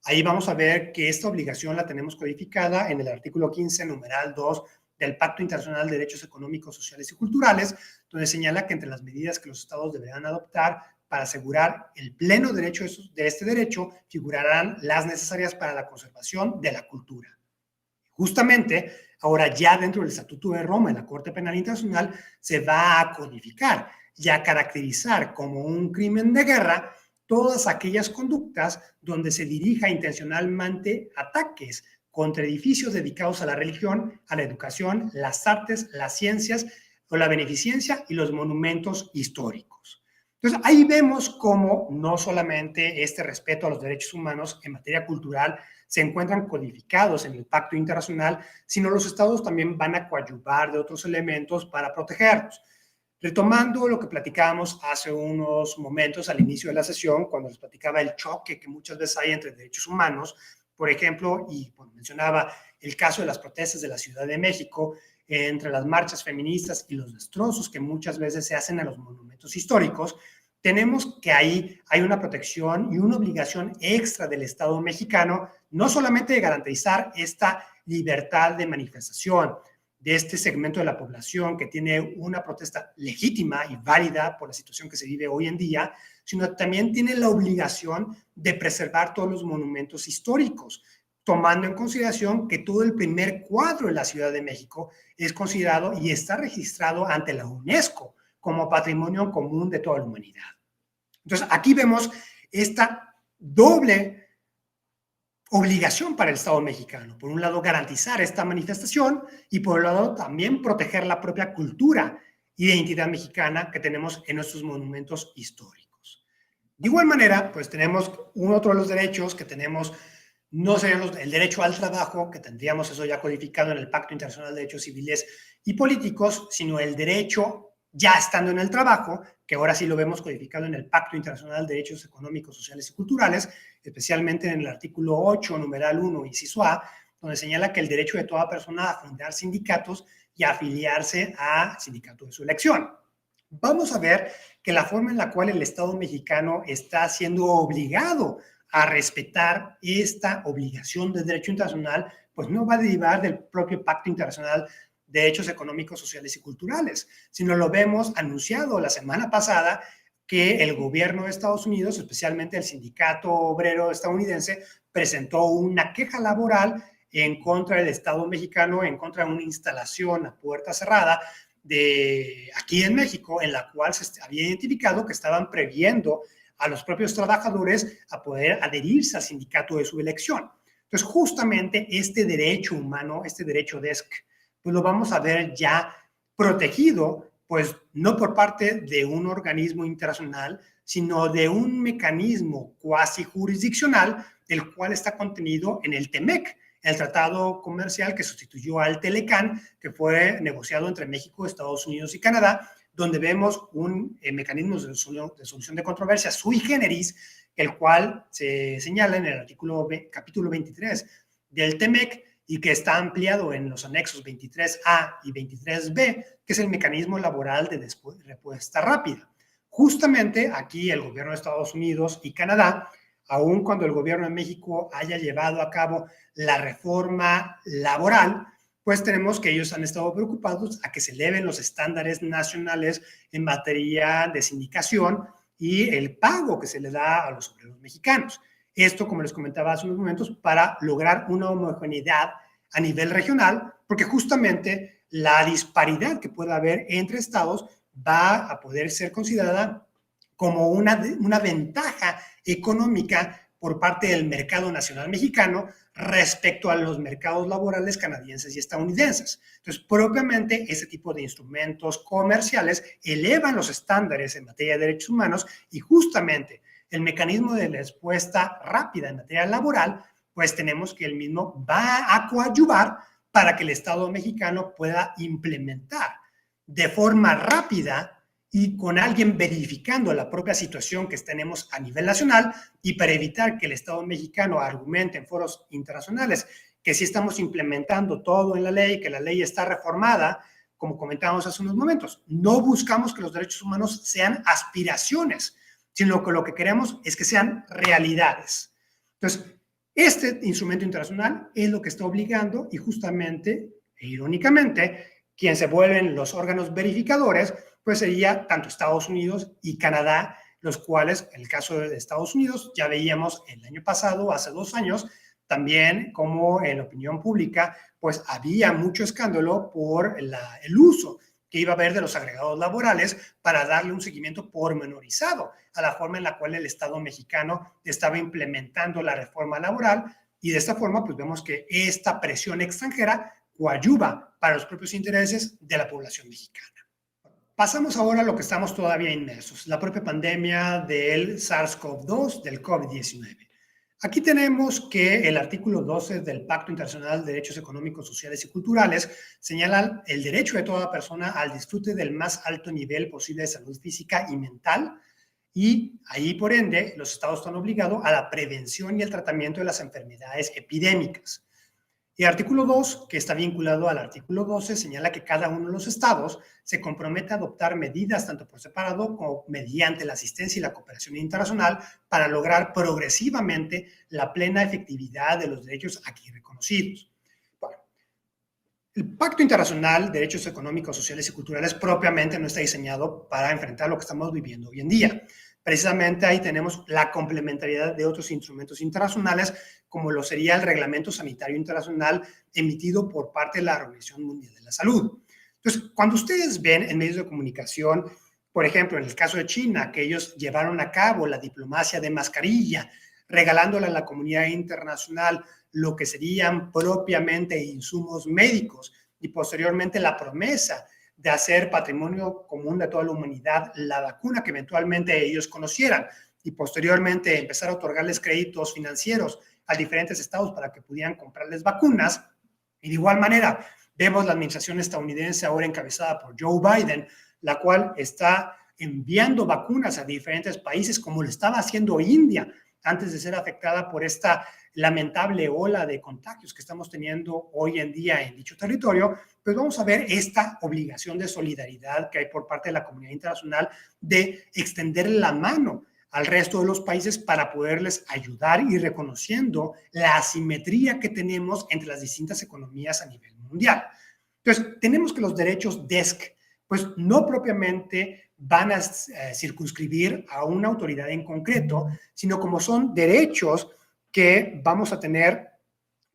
Ahí vamos a ver que esta obligación la tenemos codificada en el artículo 15, numeral 2 del Pacto Internacional de Derechos Económicos, Sociales y Culturales, donde señala que entre las medidas que los estados deberán adoptar para asegurar el pleno derecho de este derecho figurarán las necesarias para la conservación de la cultura. Justamente, ahora ya dentro del Estatuto de Roma, en la Corte Penal Internacional, se va a codificar y a caracterizar como un crimen de guerra todas aquellas conductas donde se dirija intencionalmente ataques contra edificios dedicados a la religión, a la educación, las artes, las ciencias o la beneficencia y los monumentos históricos. Entonces, ahí vemos cómo no solamente este respeto a los derechos humanos en materia cultural se encuentran codificados en el Pacto Internacional, sino los estados también van a coadyuvar de otros elementos para protegerlos. Retomando lo que platicábamos hace unos momentos al inicio de la sesión, cuando les platicaba el choque que muchas veces hay entre derechos humanos, por ejemplo, y mencionaba el caso de las protestas de la Ciudad de México, entre las marchas feministas y los destrozos que muchas veces se hacen a los monumentos históricos, tenemos que ahí hay una protección y una obligación extra del Estado mexicano, no solamente de garantizar esta libertad de manifestación de este segmento de la población que tiene una protesta legítima y válida por la situación que se vive hoy en día, sino también tiene la obligación de preservar todos los monumentos históricos, tomando en consideración que todo el primer cuadro de la Ciudad de México es considerado y está registrado ante la UNESCO como patrimonio común de toda la humanidad. Entonces, aquí vemos esta doble obligación para el Estado mexicano. Por un lado, garantizar esta manifestación y por otro lado, también proteger la propia cultura y identidad mexicana que tenemos en nuestros monumentos históricos. De igual manera, pues tenemos otro de los derechos que tenemos, no sería el derecho al trabajo, que tendríamos eso ya codificado en el Pacto Internacional de Derechos Civiles y Políticos, sino el derecho ya estando en el trabajo, que ahora sí lo vemos codificado en el Pacto Internacional de Derechos Económicos, Sociales y Culturales, especialmente en el artículo 8, numeral 1, inciso A, donde señala que el derecho de toda persona a fundar sindicatos y a afiliarse a sindicato de su elección. Vamos a ver que la forma en la cual el Estado mexicano está siendo obligado a respetar esta obligación de derecho internacional, pues no va a derivar del propio Pacto Internacional de Derechos Económicos, Sociales y Culturales, sino lo vemos anunciado la semana pasada que el gobierno de Estados Unidos, especialmente el sindicato obrero estadounidense, presentó una queja laboral en contra del Estado mexicano, en contra de una instalación a puerta cerrada aquí en México, en la cual se había identificado que estaban previendo a los propios trabajadores a poder adherirse al sindicato de su elección. Entonces, justamente este derecho humano, este derecho DESC, pues lo vamos a ver ya protegido, pues no por parte de un organismo internacional, sino de un mecanismo cuasi jurisdiccional, el cual está contenido en el TEMEC, el tratado comercial que sustituyó al TELECAN, que fue negociado entre México, Estados Unidos y Canadá, donde vemos un mecanismo de solución de controversias sui generis, el cual se señala en el capítulo 23 del TEMEC, y que está ampliado en los anexos 23A y 23B, que es el mecanismo laboral de respuesta rápida. Justamente aquí el gobierno de Estados Unidos y Canadá, aun cuando el gobierno de México haya llevado a cabo la reforma laboral, pues tenemos que ellos han estado preocupados a que se eleven los estándares nacionales en materia de sindicación y el pago que se le da a los obreros mexicanos. Esto, como les comentaba hace unos momentos, para lograr una homogeneidad a nivel regional, porque justamente la disparidad que pueda haber entre estados va a poder ser considerada como una ventaja económica por parte del mercado nacional mexicano respecto a los mercados laborales canadienses y estadounidenses. Entonces, propiamente, ese tipo de instrumentos comerciales elevan los estándares en materia de derechos humanos y justamente el mecanismo de respuesta rápida en materia laboral, pues tenemos que el mismo va a coadyuvar para que el Estado mexicano pueda implementar de forma rápida y con alguien verificando la propia situación que tenemos a nivel nacional y para evitar que el Estado mexicano argumente en foros internacionales que sí estamos implementando todo en la ley, que la ley está reformada, como comentábamos hace unos momentos. No buscamos que los derechos humanos sean aspiraciones, sino que lo que queremos es que sean realidades. Entonces, este instrumento internacional es lo que está obligando y justamente, e irónicamente, quien se vuelven los órganos verificadores, pues sería tanto Estados Unidos y Canadá, los cuales, en el caso de Estados Unidos, ya veíamos el año pasado, hace 2 años, también como en la opinión pública, pues había mucho escándalo por el uso que iba a haber de los agregados laborales para darle un seguimiento pormenorizado a la forma en la cual el Estado mexicano estaba implementando la reforma laboral y de esta forma pues vemos que esta presión extranjera coadyuva para los propios intereses de la población mexicana. Pasamos ahora a lo que estamos todavía inmersos, la propia pandemia del SARS-CoV-2, del COVID-19. Aquí tenemos que el artículo 12 del Pacto Internacional de Derechos Económicos, Sociales y Culturales señala el derecho de toda persona al disfrute del más alto nivel posible de salud física y mental, y ahí, por ende, los estados están obligados a la prevención y el tratamiento de las enfermedades epidémicas. Y el artículo 2, que está vinculado al artículo 12, señala que cada uno de los estados se compromete a adoptar medidas tanto por separado como mediante la asistencia y la cooperación internacional para lograr progresivamente la plena efectividad de los derechos aquí reconocidos. Bueno, el Pacto Internacional de Derechos Económicos, Sociales y Culturales propiamente no está diseñado para enfrentar lo que estamos viviendo hoy en día. Precisamente ahí tenemos la complementariedad de otros instrumentos internacionales, como lo sería el Reglamento Sanitario Internacional emitido por parte de la Organización Mundial de la Salud. Entonces, cuando ustedes ven en medios de comunicación, por ejemplo, en el caso de China, que ellos llevaron a cabo la diplomacia de mascarilla, regalándole a la comunidad internacional lo que serían propiamente insumos médicos y posteriormente la promesa de hacer patrimonio común de toda la humanidad la vacuna que eventualmente ellos conocieran y posteriormente empezar a otorgarles créditos financieros a diferentes estados para que pudieran comprarles vacunas. Y de igual manera, vemos la administración estadounidense ahora encabezada por Joe Biden, la cual está enviando vacunas a diferentes países, como lo estaba haciendo India antes de ser afectada por esta lamentable ola de contagios que estamos teniendo hoy en día en dicho territorio. Pues vamos a ver esta obligación de solidaridad que hay por parte de la comunidad internacional de extender la mano al resto de los países para poderles ayudar y reconociendo la asimetría que tenemos entre las distintas economías a nivel mundial. Entonces, tenemos que los derechos DESC, pues no propiamente van a circunscribir a una autoridad en concreto, sino como son derechos que vamos a tener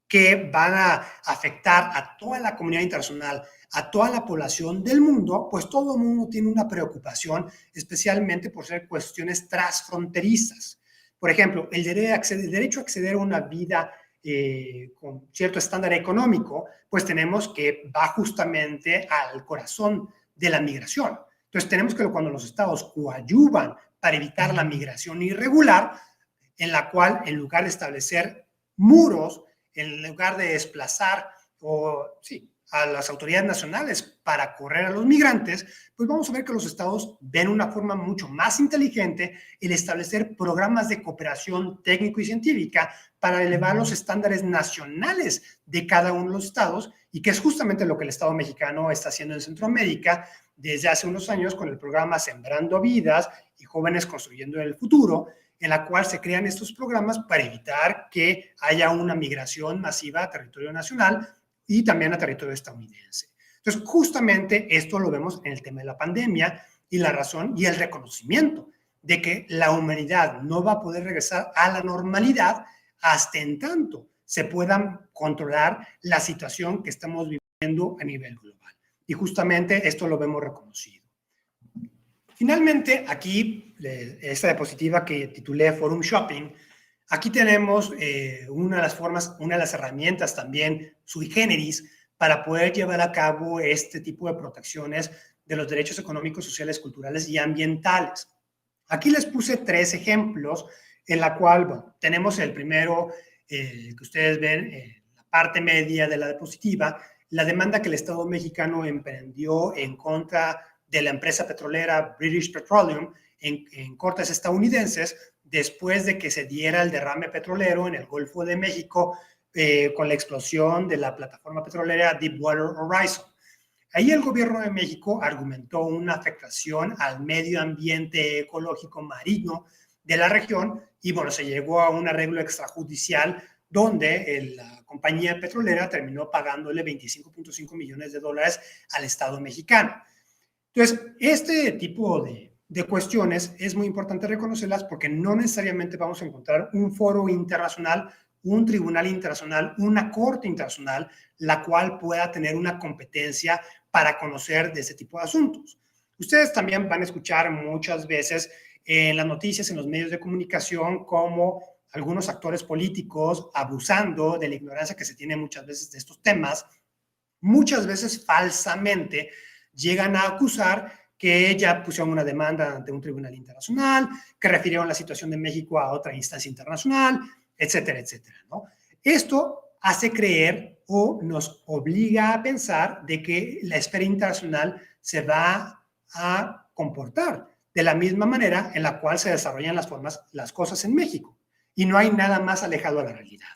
que van a afectar a toda la comunidad internacional, a toda la población del mundo, pues todo el mundo tiene una preocupación, especialmente por ser cuestiones transfronterizas. Por ejemplo, el derecho a acceder a una vida con cierto estándar económico, pues tenemos que va justamente al corazón de la migración. Entonces tenemos que cuando los estados coadyuvan para evitar la migración irregular, en la cual en lugar de establecer muros, en lugar de desplazar a las autoridades nacionales para correr a los migrantes, pues vamos a ver que los estados ven una forma mucho más inteligente el establecer programas de cooperación técnico y científica para elevar los estándares nacionales de cada uno de los estados, y que es justamente lo que el Estado mexicano está haciendo en Centroamérica desde hace unos años con el programa Sembrando Vidas y Jóvenes Construyendo el Futuro, en la cual se crean estos programas para evitar que haya una migración masiva a territorio nacional y también a territorio estadounidense. Entonces, justamente esto lo vemos en el tema de la pandemia y la razón y el reconocimiento de que la humanidad no va a poder regresar a la normalidad hasta en tanto se puedan controlar la situación que estamos viviendo a nivel global. Y justamente esto lo vemos reconocido. Finalmente, aquí, esta diapositiva que titulé Forum Shopping, aquí tenemos una de las formas, una de las herramientas también sui generis para poder llevar a cabo este tipo de protecciones de los derechos económicos, sociales, culturales y ambientales. Aquí les puse 3 ejemplos en la cual, bueno, tenemos el primero que ustedes ven en la parte media de la diapositiva, la demanda que el Estado mexicano emprendió en contra de la empresa petrolera British Petroleum en cortes estadounidenses después de que se diera el derrame petrolero en el Golfo de México con la explosión de la plataforma petrolera Deepwater Horizon. Ahí el gobierno de México argumentó una afectación al medio ambiente ecológico marino de la región y bueno, se llegó a un arreglo extrajudicial donde la compañía petrolera terminó pagándole $25.5 millones al Estado mexicano. Entonces, este tipo de cuestiones es muy importante reconocerlas porque no necesariamente vamos a encontrar un foro internacional, un tribunal internacional, una corte internacional, la cual pueda tener una competencia para conocer de este tipo de asuntos. Ustedes también van a escuchar muchas veces en las noticias, en los medios de comunicación, cómo algunos actores políticos, abusando de la ignorancia que se tiene muchas veces de estos temas, muchas veces falsamente llegan a acusar que ya pusieron una demanda ante un tribunal internacional, que refirieron la situación de México a otra instancia internacional, etcétera, etcétera, ¿no? Esto hace creer o nos obliga a pensar de que la esfera internacional se va a comportar de la misma manera en la cual se desarrollan las cosas en México. Y no hay nada más alejado de la realidad.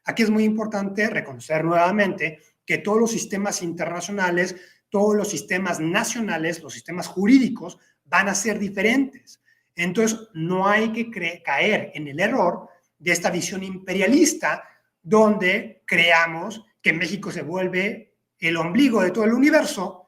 Aquí es muy importante reconocer nuevamente que todos los sistemas internacionales, todos los sistemas nacionales, los sistemas jurídicos van a ser diferentes. Entonces, no hay que caer en el error de esta visión imperialista donde creamos que México se vuelve el ombligo de todo el universo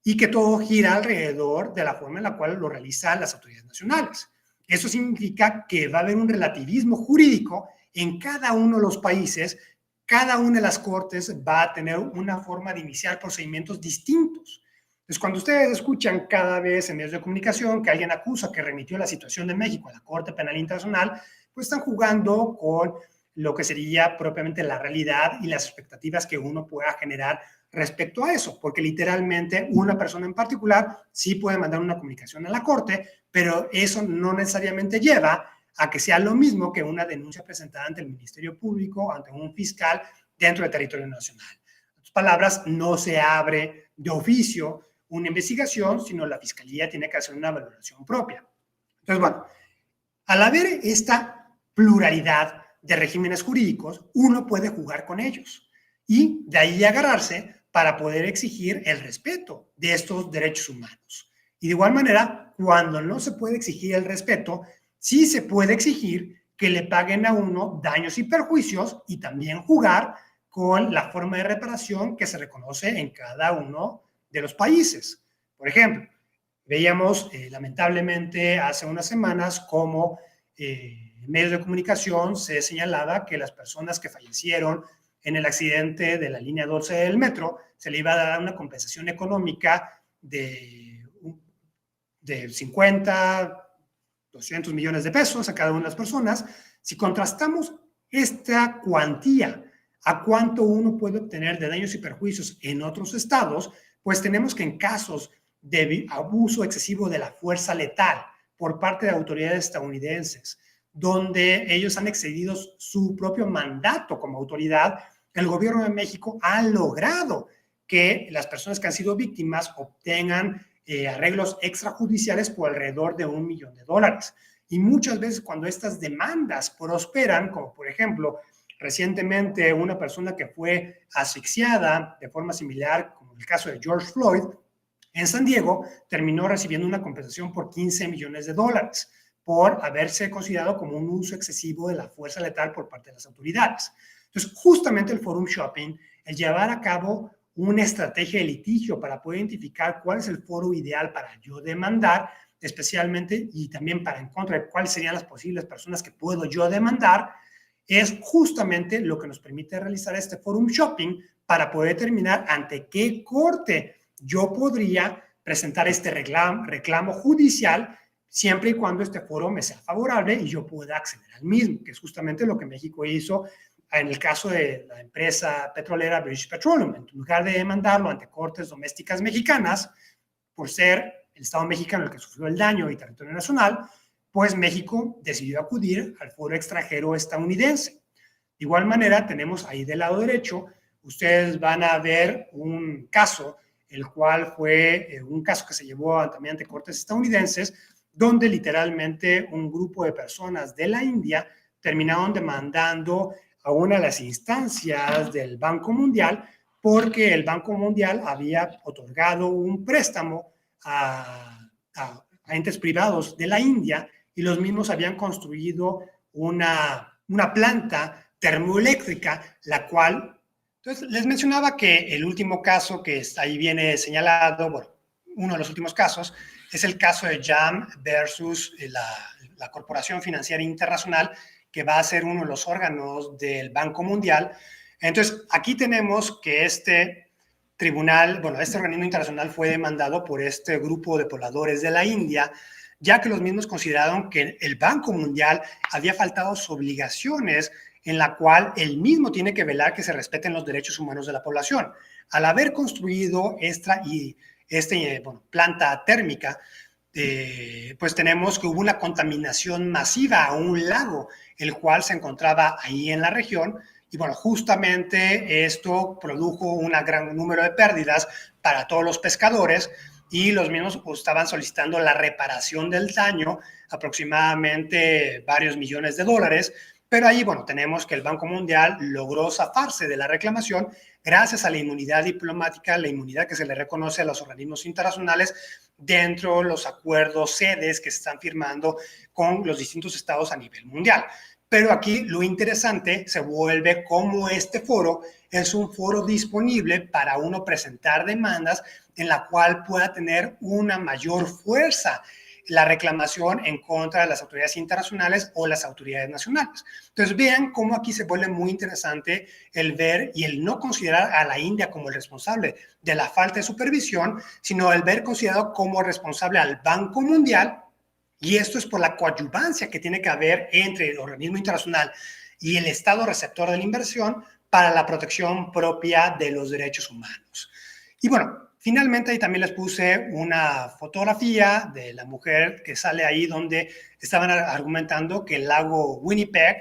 y que todo gira alrededor de la forma en la cual lo realizan las autoridades nacionales. Eso significa que va a haber un relativismo jurídico en cada uno de los países. Cada una de las cortes va a tener una forma de iniciar procedimientos distintos. Entonces, cuando ustedes escuchan cada vez en medios de comunicación que alguien acusa que remitió la situación de México a la Corte Penal Internacional, pues están jugando con lo que sería propiamente la realidad y las expectativas que uno pueda generar respecto a eso, porque literalmente una persona en particular sí puede mandar una comunicación a la Corte, pero eso no necesariamente lleva a que sea lo mismo que una denuncia presentada ante el Ministerio Público, ante un fiscal dentro del territorio nacional. En otras palabras, no se abre de oficio una investigación, sino la Fiscalía tiene que hacer una valoración propia. Entonces, bueno, al haber esta pluralidad de regímenes jurídicos, uno puede jugar con ellos y de ahí agarrarse para poder exigir el respeto de estos derechos humanos. Y de igual manera, cuando no se puede exigir el respeto, sí se puede exigir que le paguen a uno daños y perjuicios y también jugar con la forma de reparación que se reconoce en cada uno de los países. Por ejemplo, veíamos lamentablemente hace unas semanas cómo en medios de comunicación se señalaba que las personas que fallecieron en el accidente de la línea 12 del metro se le iba a dar una compensación económica de 50, 200 millones de pesos a cada una de las personas. Si contrastamos esta cuantía a cuánto uno puede obtener de daños y perjuicios en otros estados, pues tenemos que en casos de abuso excesivo de la fuerza letal por parte de autoridades estadounidenses, donde ellos han excedido su propio mandato como autoridad, el gobierno de México ha logrado que las personas que han sido víctimas obtengan arreglos extrajudiciales por alrededor de $1 millón. Y muchas veces cuando estas demandas prosperan, como por ejemplo, recientemente una persona que fue asfixiada de forma similar, como el caso de George Floyd, en San Diego, terminó recibiendo una compensación por $15 millones por haberse considerado como un uso excesivo de la fuerza letal por parte de las autoridades. Entonces, justamente el forum shopping, el llevar a cabo una estrategia de litigio para poder identificar cuál es el foro ideal para yo demandar, especialmente, y también para en contra de cuáles serían las posibles personas que puedo yo demandar, es justamente lo que nos permite realizar este forum shopping para poder determinar ante qué corte yo podría presentar este reclamo judicial siempre y cuando este foro me sea favorable y yo pueda acceder al mismo, que es justamente lo que México hizo en el caso de la empresa petrolera British Petroleum. En lugar de demandarlo ante cortes domésticas mexicanas, por ser el Estado mexicano el que sufrió el daño y territorio nacional, pues México decidió acudir al foro extranjero estadounidense. De igual manera, tenemos ahí del lado derecho, ustedes van a ver un caso, el cual fue un caso que se llevó también ante cortes estadounidenses, donde literalmente un grupo de personas de la India terminaron demandando a una de las instancias del Banco Mundial porque el Banco Mundial había otorgado un préstamo a entes privados de la India y los mismos habían construido una planta termoeléctrica, la cual... Entonces, les mencionaba que el último caso que ahí viene señalado, bueno, uno de los últimos casos, es el caso de JAM versus la Corporación Financiera Internacional, que va a ser uno de los órganos del Banco Mundial. Entonces, aquí tenemos que este tribunal, bueno, este organismo internacional fue demandado por este grupo de pobladores de la India, ya que los mismos consideraron que el Banco Mundial había faltado sus obligaciones en la cual él mismo tiene que velar que se respeten los derechos humanos de la población. Al haber construido esta planta térmica, pues tenemos que hubo una contaminación masiva a un lago, el cual se encontraba ahí en la región, y bueno, justamente esto produjo un gran número de pérdidas para todos los pescadores, y los mismos estaban solicitando la reparación del daño, aproximadamente varios millones de dólares, pero ahí, bueno, tenemos que el Banco Mundial logró zafarse de la reclamación gracias a la inmunidad diplomática, la inmunidad que se le reconoce a los organismos internacionales dentro de los acuerdos sedes que se están firmando con los distintos estados a nivel mundial. Pero aquí lo interesante se vuelve cómo este foro es un foro disponible para uno presentar demandas en la cual pueda tener una mayor fuerza la reclamación en contra de las autoridades internacionales o las autoridades nacionales. Entonces, vean cómo aquí se vuelve muy interesante el ver y el no considerar a la India como el responsable de la falta de supervisión, sino el ver considerado como responsable al Banco Mundial, y esto es por la coadyuvancia que tiene que haber entre el organismo internacional y el Estado receptor de la inversión para la protección propia de los derechos humanos. Y bueno, finalmente ahí también les puse una fotografía de la mujer que sale ahí donde estaban argumentando que el lago Winnipeg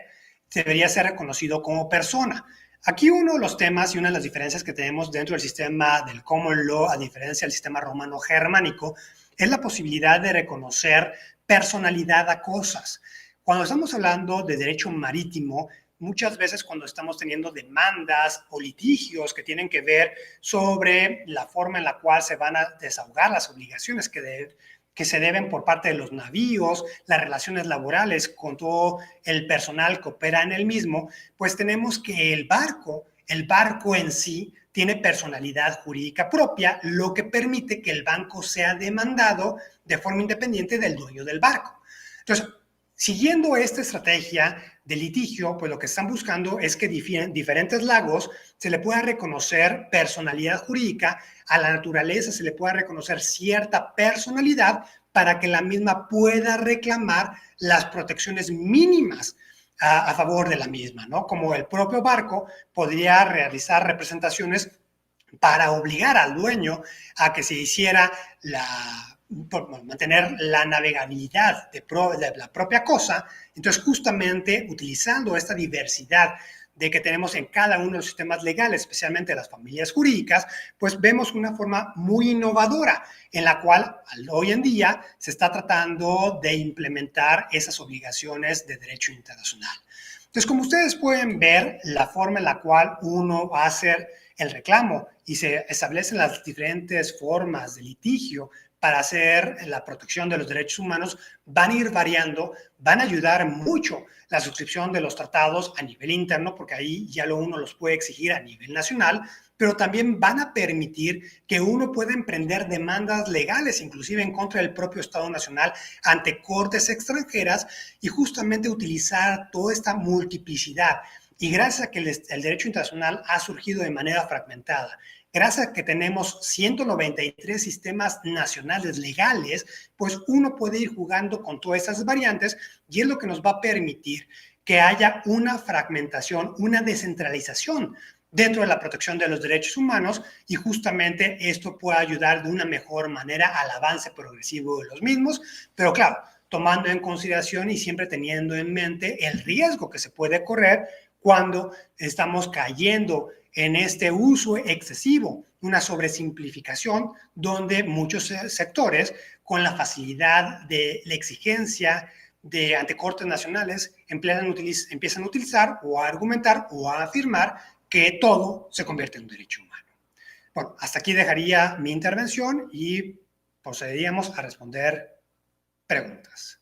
debería ser reconocido como persona. Aquí uno de los temas y una de las diferencias que tenemos dentro del sistema del common law, a diferencia del sistema romano germánico, es la posibilidad de reconocer personalidad a cosas. Cuando estamos hablando de derecho marítimo, muchas veces cuando estamos teniendo demandas o litigios que tienen que ver sobre la forma en la cual se van a desahogar las obligaciones que se deben por parte de los navíos, las relaciones laborales con todo el personal que opera en el mismo, pues tenemos que el barco en sí tiene personalidad jurídica propia, lo que permite que el banco sea demandado de forma independiente del dueño del barco. Entonces, siguiendo esta estrategia de litigio, pues lo que están buscando es que diferentes lagos se le pueda reconocer personalidad jurídica, a la naturaleza se le pueda reconocer cierta personalidad para que la misma pueda reclamar las protecciones mínimas a favor de la misma, ¿no? Como el propio barco podría realizar representaciones para obligar al dueño a que se hiciera por mantener la navegabilidad de la propia cosa. Entonces, justamente utilizando esta diversidad de que tenemos en cada uno de los sistemas legales, especialmente las familias jurídicas, pues vemos una forma muy innovadora en la cual hoy en día se está tratando de implementar esas obligaciones de derecho internacional. Entonces, como ustedes pueden ver, la forma en la cual uno va a hacer el reclamo y se establecen las diferentes formas de litigio para hacer la protección de los derechos humanos van a ir variando, van a ayudar mucho la suscripción de los tratados a nivel interno, porque ahí ya uno los puede exigir a nivel nacional, pero también van a permitir que uno pueda emprender demandas legales, inclusive en contra del propio Estado Nacional, ante cortes extranjeras, y justamente utilizar toda esta multiplicidad. Y gracias a que el derecho internacional ha surgido de manera fragmentada, gracias a que tenemos 193 sistemas nacionales legales, pues uno puede ir jugando con todas esas variantes, y es lo que nos va a permitir que haya una fragmentación, una descentralización dentro de la protección de los derechos humanos, y justamente esto puede ayudar de una mejor manera al avance progresivo de los mismos, pero claro, tomando en consideración y siempre teniendo en mente el riesgo que se puede correr cuando estamos cayendo en este uso excesivo, una sobresimplificación donde muchos sectores, con la facilidad de la exigencia ante cortes nacionales, empiezan a utilizar o a argumentar o a afirmar que todo se convierte en un derecho humano. Bueno, hasta aquí dejaría mi intervención y procederíamos a responder preguntas.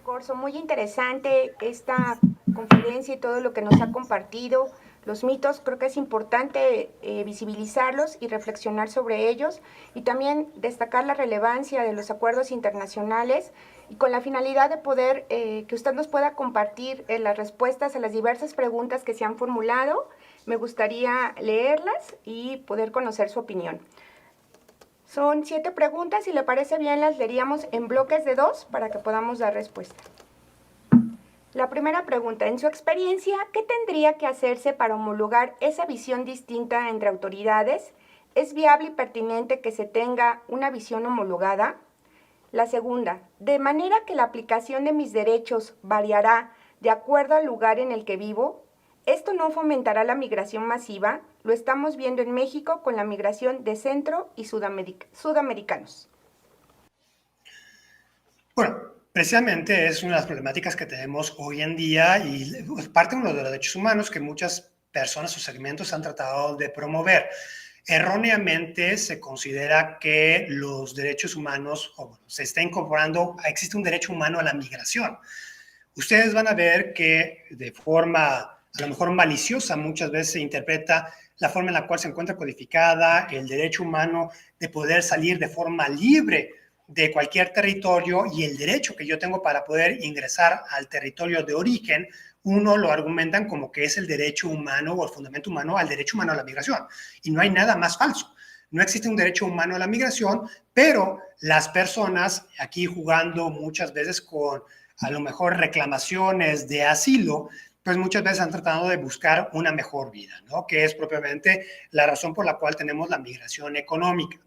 Corso, muy interesante esta conferencia y todo lo que nos ha compartido. Los mitos, creo que es importante visibilizarlos y reflexionar sobre ellos, y también destacar la relevancia de los acuerdos internacionales, y con la finalidad de poder que usted nos pueda compartir las respuestas a las diversas preguntas que se han formulado. Me gustaría leerlas y poder conocer su opinión. Son 7 preguntas, si le parece bien las leeríamos en bloques de 2 para que podamos dar respuesta. La primera pregunta, en su experiencia, ¿qué tendría que hacerse para homologar esa visión distinta entre autoridades? ¿Es viable y pertinente que se tenga una visión homologada? La segunda, de manera que la aplicación de mis derechos variará de acuerdo al lugar en el que vivo. ¿Esto no fomentará la migración masiva? Lo estamos viendo en México con la migración de centro y sudamericanos. Bueno, precisamente es una de las problemáticas que tenemos hoy en día y parte de uno de los derechos humanos que muchas personas o segmentos han tratado de promover. Erróneamente se considera que los derechos humanos, o bueno, se está incorporando, existe un derecho humano a la migración. Ustedes van a ver que de forma a lo mejor maliciosa muchas veces se interpreta la forma en la cual se encuentra codificada el derecho humano de poder salir de forma libre de cualquier territorio y el derecho que yo tengo para poder ingresar al territorio de origen. Uno lo argumentan como que es el derecho humano o el fundamento humano al derecho humano a la migración. Y no hay nada más falso. No existe un derecho humano a la migración, pero las personas, aquí jugando muchas veces con a lo mejor reclamaciones de asilo, pues muchas veces han tratado de buscar una mejor vida, ¿no? Que es propiamente la razón por la cual tenemos la migración económica.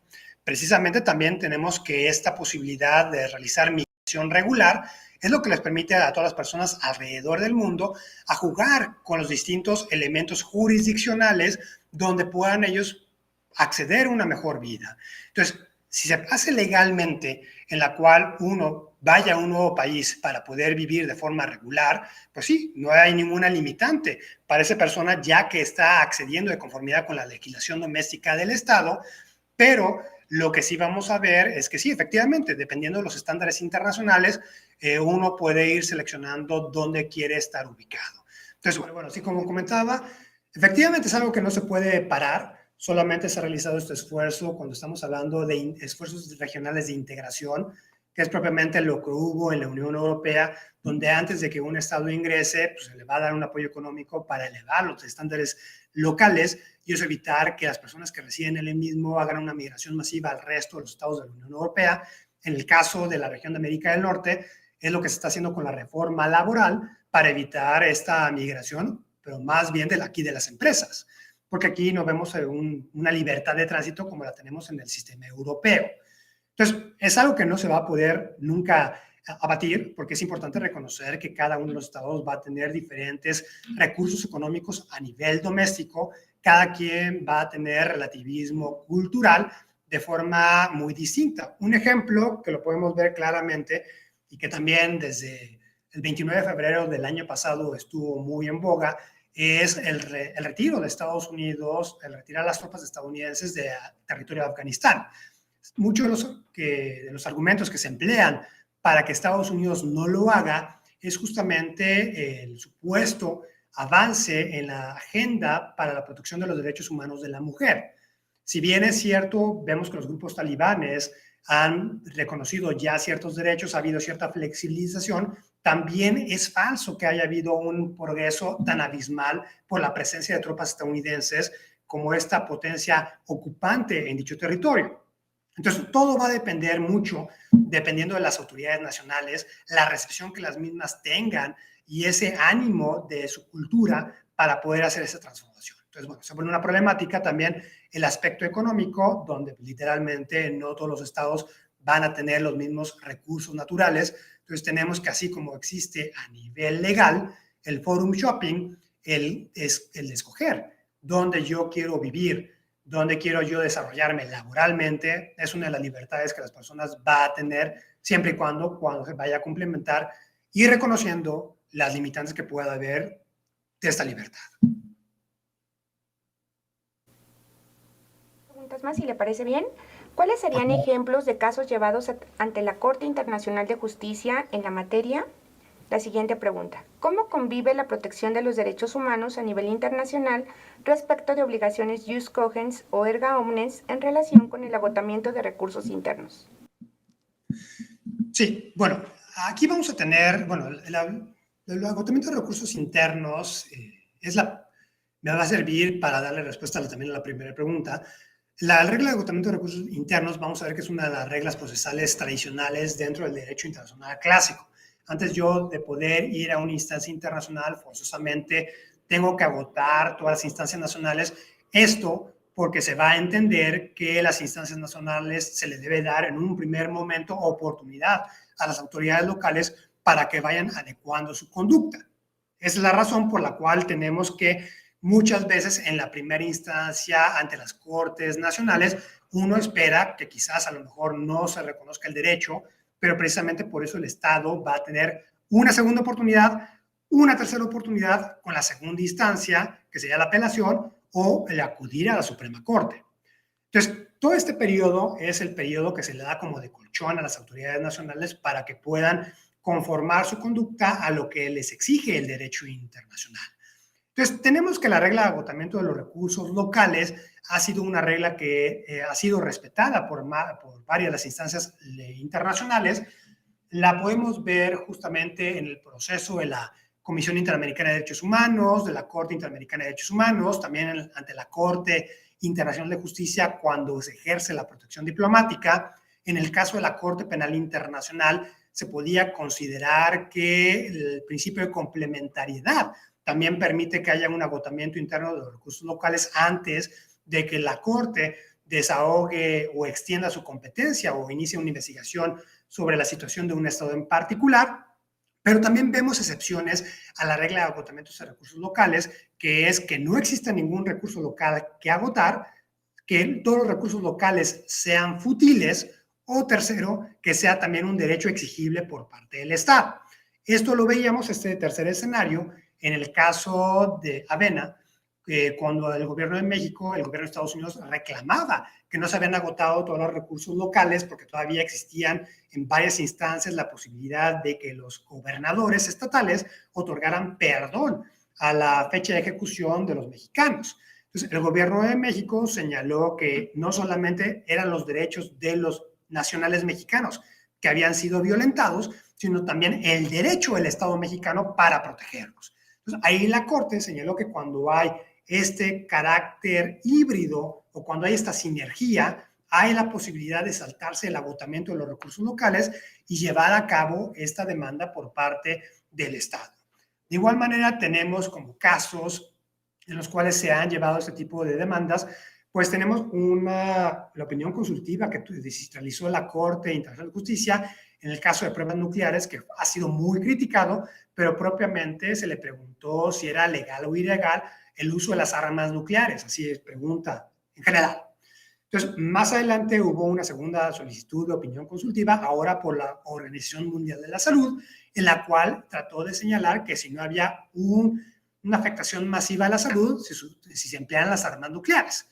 Precisamente también tenemos que esta posibilidad de realizar migración regular es lo que les permite a todas las personas alrededor del mundo a jugar con los distintos elementos jurisdiccionales donde puedan ellos acceder a una mejor vida. Entonces, si se hace legalmente en la cual uno vaya a un nuevo país para poder vivir de forma regular, pues sí, no hay ninguna limitante para esa persona ya que está accediendo de conformidad con la legislación doméstica del Estado, pero lo que sí vamos a ver es que sí, efectivamente, dependiendo de los estándares internacionales, uno puede ir seleccionando dónde quiere estar ubicado. Entonces, bueno, así como comentaba, efectivamente es algo que no se puede parar, solamente se ha realizado este esfuerzo cuando estamos hablando de esfuerzos regionales de integración, que es propiamente lo que hubo en la Unión Europea, donde antes de que un Estado ingrese, pues se le va a dar un apoyo económico para elevar los estándares locales y eso evitar que las personas que residen en el mismo hagan una migración masiva al resto de los estados de la Unión Europea. En el caso de la región de América del Norte, es lo que se está haciendo con la reforma laboral para evitar esta migración, pero más bien de aquí de las empresas, porque aquí no vemos una libertad de tránsito como la tenemos en el sistema europeo. Entonces, es algo que no se va a poder nunca abatir, porque es importante reconocer que cada uno de los estados va a tener diferentes recursos económicos a nivel doméstico, cada quien va a tener relativismo cultural de forma muy distinta. Un ejemplo que lo podemos ver claramente y que también desde el 29 de febrero del año pasado estuvo muy en boga, es el retiro de Estados Unidos, el retirar las tropas estadounidenses del territorio de Afganistán. Muchos de los argumentos que se emplean para que Estados Unidos no lo haga es justamente el supuesto avance en la agenda para la protección de los derechos humanos de la mujer. Si bien es cierto, vemos que los grupos talibanes han reconocido ya ciertos derechos, ha habido cierta flexibilización, también es falso que haya habido un progreso tan abismal por la presencia de tropas estadounidenses como esta potencia ocupante en dicho territorio. Entonces, todo va a depender mucho, dependiendo de las autoridades nacionales, la recepción que las mismas tengan y ese ánimo de su cultura para poder hacer esa transformación. Entonces, bueno, se pone una problemática también el aspecto económico, donde literalmente no todos los estados van a tener los mismos recursos naturales. Entonces, tenemos que, así como existe a nivel legal, el forum shopping, el escoger dónde yo quiero vivir, dónde quiero yo desarrollarme laboralmente, es una de las libertades que las personas van a tener siempre y cuando se vaya a complementar y reconociendo las limitantes que pueda haber de esta libertad. Preguntas más, si le parece bien. ¿Cuáles serían ejemplos de casos llevados ante la Corte Internacional de Justicia en la materia? La siguiente pregunta. ¿Cómo convive la protección de los derechos humanos a nivel internacional respecto de obligaciones jus cogens o erga omnes en relación con el agotamiento de recursos internos? Sí, bueno, aquí vamos a tener, bueno, el agotamiento de recursos internos me va a servir para darle respuesta también a la primera pregunta. La regla de agotamiento de recursos internos, vamos a ver que es una de las reglas procesales tradicionales dentro del derecho internacional clásico. Antes yo de poder ir a una instancia internacional, forzosamente tengo que agotar todas las instancias nacionales. Esto porque se va a entender que las instancias nacionales se les debe dar en un primer momento oportunidad a las autoridades locales para que vayan adecuando su conducta. Esa es la razón por la cual tenemos que muchas veces en la primera instancia ante las Cortes Nacionales, uno espera que quizás a lo mejor no se reconozca el derecho, pero precisamente por eso el Estado va a tener una segunda oportunidad, una tercera oportunidad con la segunda instancia, que sería la apelación, o el acudir a la Suprema Corte. Entonces, todo este periodo es el periodo que se le da como de colchón a las autoridades nacionales para que puedan conformar su conducta a lo que les exige el derecho internacional. Entonces, tenemos que la regla de agotamiento de los recursos locales ha sido una regla que ha sido respetada por varias de las instancias internacionales. La podemos ver justamente en el proceso de la Comisión Interamericana de Derechos Humanos, de la Corte Interamericana de Derechos Humanos, también ante la Corte Internacional de Justicia cuando se ejerce la protección diplomática. En el caso de la Corte Penal Internacional, se podía considerar que el principio de complementariedad también permite que haya un agotamiento interno de los recursos locales antes de que la Corte desahogue o extienda su competencia o inicie una investigación sobre la situación de un Estado en particular. Pero también vemos excepciones a la regla de agotamiento de recursos locales, que es que no exista ningún recurso local que agotar, que todos los recursos locales sean fútiles, o tercero, que sea también un derecho exigible por parte del Estado. Esto lo veíamos, este tercer escenario, en el caso de Avena, cuando el gobierno de México, el gobierno de Estados Unidos reclamaba que no se habían agotado todos los recursos locales porque todavía existían en varias instancias la posibilidad de que los gobernadores estatales otorgaran perdón a la fecha de ejecución de los mexicanos. Entonces, el gobierno de México señaló que no solamente eran los derechos de los nacionales mexicanos que habían sido violentados, sino también el derecho del Estado mexicano para protegerlos. Entonces, ahí la Corte señaló que cuando hay este carácter híbrido o cuando hay esta sinergia, hay la posibilidad de saltarse el agotamiento de los recursos locales y llevar a cabo esta demanda por parte del Estado. De igual manera, tenemos como casos en los cuales se han llevado este tipo de demandas, pues tenemos la opinión consultiva que realizó la Corte Internacional de Justicia en el caso de pruebas nucleares, que ha sido muy criticado, pero propiamente se le preguntó si era legal o ilegal el uso de las armas nucleares, así es pregunta en general. Entonces, más adelante hubo una segunda solicitud de opinión consultiva, ahora por la Organización Mundial de la Salud, en la cual trató de señalar que si no había una afectación masiva a la salud, si se emplean las armas nucleares.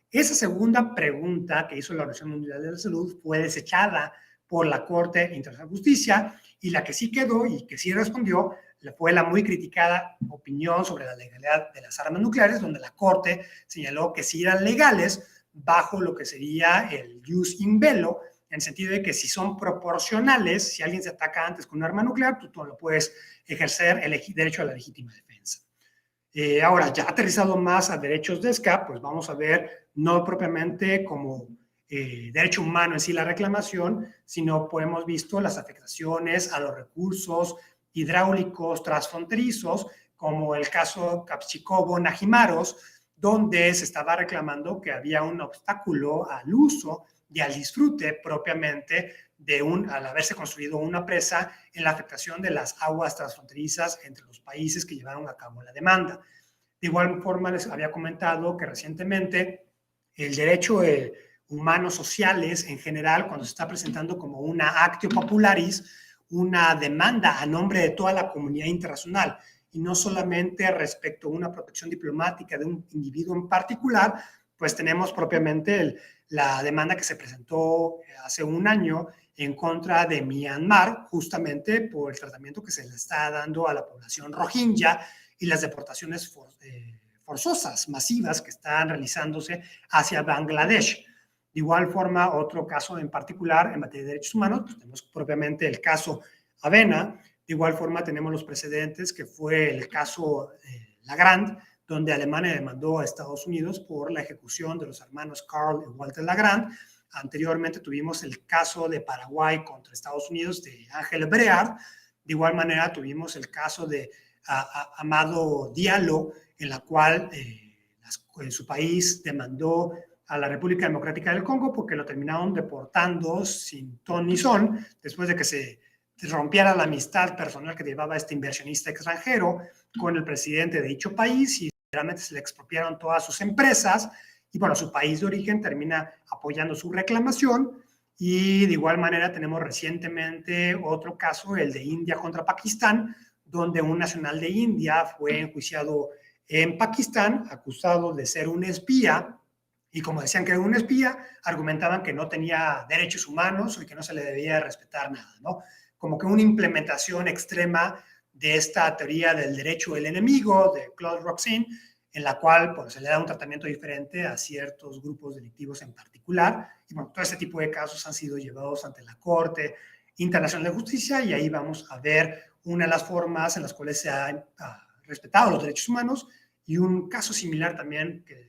Esa segunda pregunta que hizo la Organización Mundial de la Salud fue desechada por la Corte Internacional de Justicia, y la que sí quedó y que sí respondió fue la muy criticada opinión sobre la legalidad de las armas nucleares, donde la Corte señaló que sí eran legales bajo lo que sería el jus in bello, en el sentido de que si son proporcionales, si alguien se ataca antes con un arma nuclear, tú no puedes ejercer el derecho a la legítima defensa. Ahora, ya aterrizado más a derechos de escape, pues vamos a ver no propiamente como derecho humano en sí la reclamación, sino pues hemos visto las afectaciones a los recursos hidráulicos transfronterizos, como el caso Capsicobo-Najimaros, donde se estaba reclamando que había un obstáculo al uso y al disfrute propiamente al haberse construido una presa en la afectación de las aguas transfronterizas entre los países que llevaron a cabo la demanda. De igual forma, les había comentado que recientemente el derecho humanos sociales en general, cuando se está presentando como una actio popularis, una demanda a nombre de toda la comunidad internacional, y no solamente respecto a una protección diplomática de un individuo en particular, pues tenemos propiamente la demanda que se presentó hace un año en contra de Myanmar, justamente por el tratamiento que se le está dando a la población rohingya y las deportaciones forzosas, masivas, que están realizándose hacia Bangladesh. De igual forma, otro caso en particular en materia de derechos humanos, pues tenemos propiamente el caso Avena. De igual forma, tenemos los precedentes, que fue el caso Lagrand, donde Alemania demandó a Estados Unidos por la ejecución de los hermanos Karl y Walter Legrand. Anteriormente tuvimos el caso de Paraguay contra Estados Unidos de Ángel Breard. De igual manera tuvimos el caso de Amado Diallo, en la cual su país demandó a la República Democrática del Congo porque lo terminaron deportando sin ton ni son, después de que se rompiera la amistad personal que llevaba este inversionista extranjero con el presidente de dicho país, y realmente se le expropiaron todas sus empresas, y bueno, su país de origen termina apoyando su reclamación. Y de igual manera tenemos recientemente otro caso, el de India contra Pakistán, donde un nacional de India fue enjuiciado en Pakistán, acusado de ser un espía, y como decían que era un espía, argumentaban que no tenía derechos humanos y que no se le debía respetar nada, ¿no? Como que una implementación extrema de esta teoría del derecho del enemigo de Claude Roxin, en la cual pues, se le da un tratamiento diferente a ciertos grupos delictivos en particular. Y bueno, todo este tipo de casos han sido llevados ante la Corte Internacional de Justicia, y ahí vamos a ver una de las formas en las cuales se han respetado los derechos humanos. Y un caso similar también que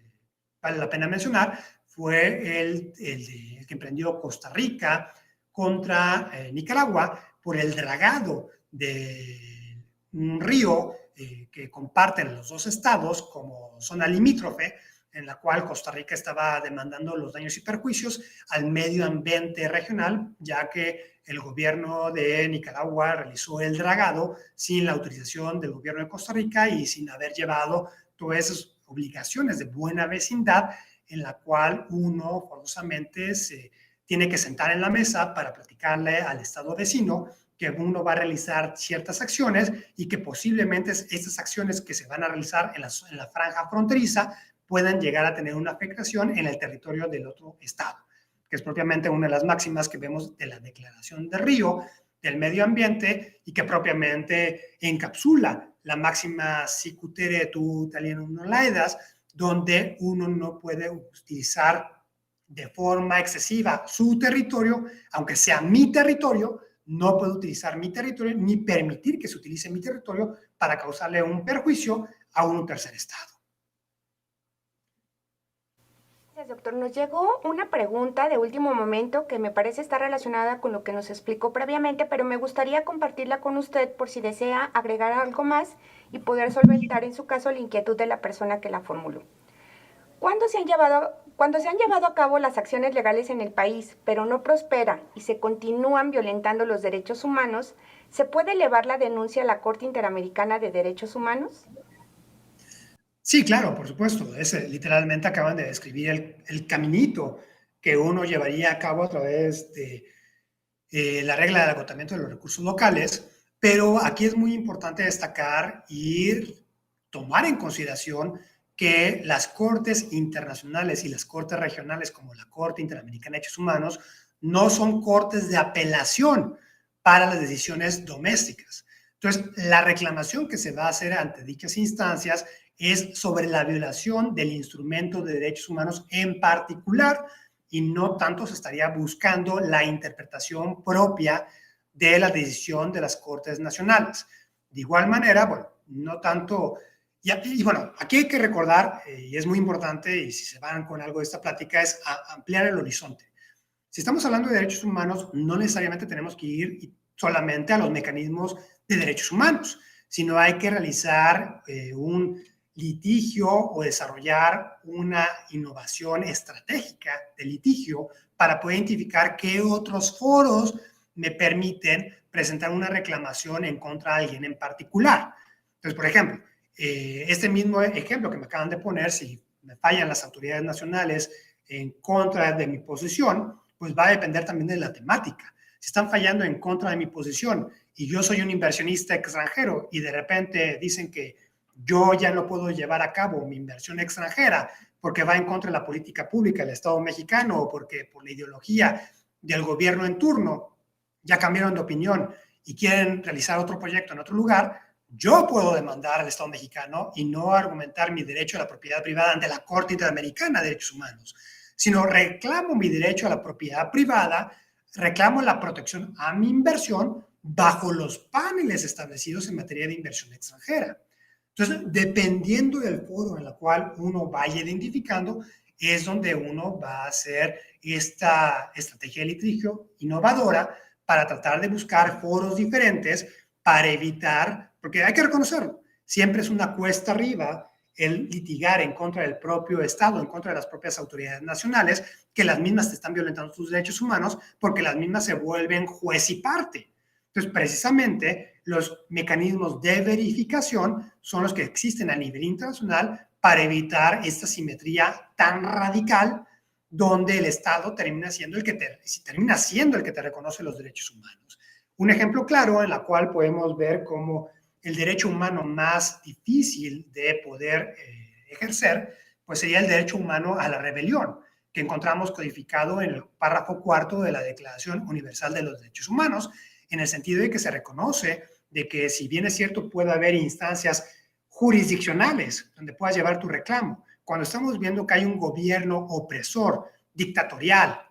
vale la pena mencionar fue el que emprendió Costa Rica contra Nicaragua por el dragado de un río que comparten los dos estados como zona limítrofe, en la cual Costa Rica estaba demandando los daños y perjuicios al medio ambiente regional, ya que el gobierno de Nicaragua realizó el dragado sin la autorización del gobierno de Costa Rica y sin haber llevado todas esas obligaciones de buena vecindad, en la cual uno forzosamente se tiene que sentar en la mesa para platicarle al estado vecino que uno va a realizar ciertas acciones y que posiblemente estas acciones que se van a realizar en la franja fronteriza puedan llegar a tener una afectación en el territorio del otro estado, que es propiamente una de las máximas que vemos de la Declaración de Río del Medio Ambiente, y que propiamente encapsula la máxima sicutere tu italianum non laedas, donde uno no puede utilizar de forma excesiva su territorio, aunque sea mi territorio. No puedo utilizar mi territorio ni permitir que se utilice mi territorio para causarle un perjuicio a un tercer estado. Gracias, doctor. Nos llegó una pregunta de último momento que me parece estar relacionada con lo que nos explicó previamente, pero me gustaría compartirla con usted por si desea agregar algo más y poder solventar en su caso la inquietud de la persona que la formuló. Cuando se han llevado a cabo las acciones legales en el país, pero no prosperan y se continúan violentando los derechos humanos, ¿se puede elevar la denuncia a la Corte Interamericana de Derechos Humanos? Sí, claro, por supuesto. Literalmente acaban de describir el caminito que uno llevaría a cabo a través de la regla del agotamiento de los recursos locales, pero aquí es muy importante destacar y tomar en consideración que las cortes internacionales y las cortes regionales, como la Corte Interamericana de Derechos Humanos, no son cortes de apelación para las decisiones domésticas. Entonces, la reclamación que se va a hacer ante dichas instancias es sobre la violación del instrumento de derechos humanos en particular, y no tanto se estaría buscando la interpretación propia de la decisión de las Cortes Nacionales. De igual manera, bueno, no tanto. Y bueno, aquí hay que recordar, y es muy importante, y si se van con algo de esta plática, es ampliar el horizonte. Si estamos hablando de derechos humanos, no necesariamente tenemos que ir solamente a los mecanismos de derechos humanos, sino hay que realizar un litigio o desarrollar una innovación estratégica de litigio para poder identificar qué otros foros me permiten presentar una reclamación en contra de alguien en particular. Entonces, por ejemplo, este mismo ejemplo que me acaban de poner, si me fallan las autoridades nacionales en contra de mi posición, pues va a depender también de la temática. Si están fallando en contra de mi posición y yo soy un inversionista extranjero y de repente dicen que yo ya no puedo llevar a cabo mi inversión extranjera porque va en contra de la política pública del Estado mexicano, o porque por la ideología del gobierno en turno ya cambiaron de opinión y quieren realizar otro proyecto en otro lugar, yo puedo demandar al Estado mexicano y no argumentar mi derecho a la propiedad privada ante la Corte Interamericana de Derechos Humanos, sino reclamo mi derecho a la propiedad privada, reclamo la protección a mi inversión bajo los paneles establecidos en materia de inversión extranjera. Entonces, dependiendo del foro en el cual uno vaya identificando, es donde uno va a hacer esta estrategia de litigio innovadora para tratar de buscar foros diferentes para evitar, porque hay que reconocerlo, siempre es una cuesta arriba el litigar en contra del propio Estado, en contra de las propias autoridades nacionales, que las mismas te están violentando tus derechos humanos porque las mismas se vuelven juez y parte. Entonces, precisamente, los mecanismos de verificación son los que existen a nivel internacional para evitar esta simetría tan radical donde el Estado termina siendo el que te reconoce los derechos humanos. Un ejemplo claro en el cual podemos ver cómo el derecho humano más difícil de poder ejercer, pues sería el derecho humano a la rebelión, que encontramos codificado en el párrafo 4 de la Declaración Universal de los Derechos Humanos, en el sentido de que se reconoce de que, si bien es cierto, puede haber instancias jurisdiccionales donde puedas llevar tu reclamo, cuando estamos viendo que hay un gobierno opresor, dictatorial,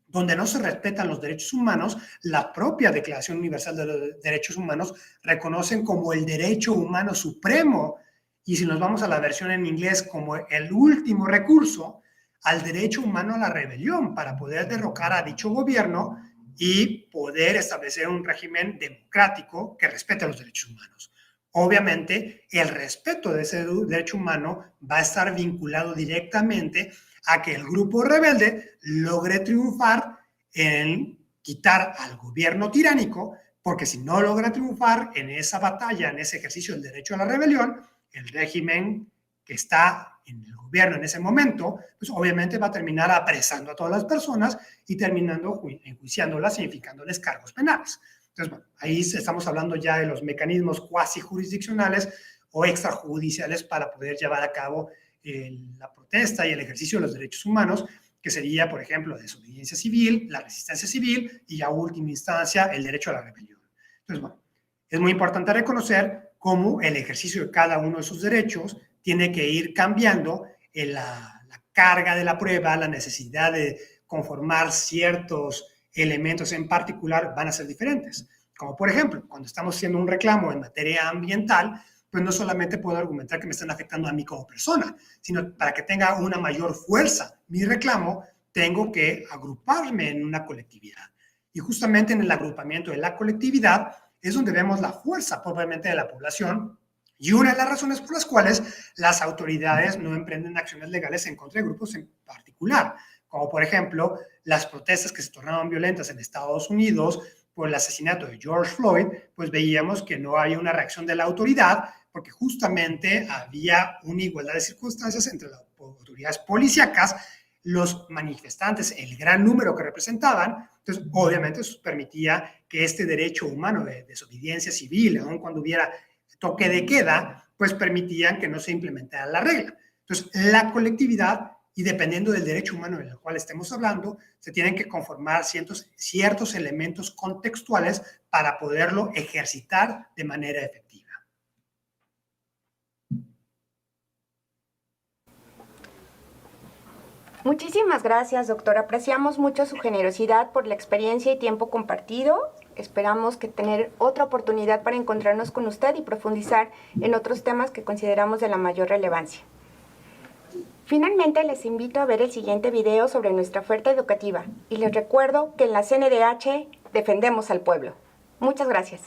donde no se respetan los derechos humanos, la propia Declaración Universal de los Derechos Humanos reconocen como el derecho humano supremo, y si nos vamos a la versión en inglés, como el último recurso, al derecho humano a la rebelión para poder derrocar a dicho gobierno y poder establecer un régimen democrático que respete los derechos humanos. Obviamente, el respeto de ese derecho humano va a estar vinculado directamente a que el grupo rebelde logre triunfar en quitar al gobierno tiránico, porque si no logra triunfar en esa batalla, en ese ejercicio del derecho a la rebelión, el régimen que está en el gobierno en ese momento, pues obviamente va a terminar apresando a todas las personas y terminando enjuiciándolas, significándoles cargos penales. Entonces, bueno, ahí estamos hablando ya de los mecanismos cuasi jurisdiccionales o extrajudiciales para poder llevar a cabo la protesta y el ejercicio de los derechos humanos, que sería, por ejemplo, la desobediencia civil, la resistencia civil y, a última instancia, el derecho a la rebelión. Entonces, bueno, es muy importante reconocer cómo el ejercicio de cada uno de esos derechos tiene que ir cambiando en la carga de la prueba, la necesidad de conformar ciertos elementos en particular van a ser diferentes. Como por ejemplo, cuando estamos haciendo un reclamo en materia ambiental, pues no solamente puedo argumentar que me están afectando a mí como persona, sino para que tenga una mayor fuerza mi reclamo, tengo que agruparme en una colectividad. Y justamente en el agrupamiento de la colectividad es donde vemos la fuerza probablemente de la población, y una de las razones por las cuales las autoridades no emprenden acciones legales en contra de grupos en particular, como por ejemplo las protestas que se tornaron violentas en Estados Unidos por el asesinato de George Floyd, pues veíamos que no había una reacción de la autoridad, porque justamente había una igualdad de circunstancias entre las autoridades policíacas, los manifestantes, el gran número que representaban. Entonces, obviamente, eso permitía que este derecho humano de desobediencia civil, aun cuando hubiera toque de queda, pues permitían que no se implementara la regla. Entonces, la colectividad, y dependiendo del derecho humano del cual estemos hablando, se tienen que conformar ciertos elementos contextuales para poderlo ejercitar de manera efectiva. Muchísimas gracias, doctor. Apreciamos mucho su generosidad por la experiencia y tiempo compartido. Esperamos que tener otra oportunidad para encontrarnos con usted y profundizar en otros temas que consideramos de la mayor relevancia. Finalmente, les invito a ver el siguiente video sobre nuestra oferta educativa y les recuerdo que en la CNDH defendemos al pueblo. Muchas gracias.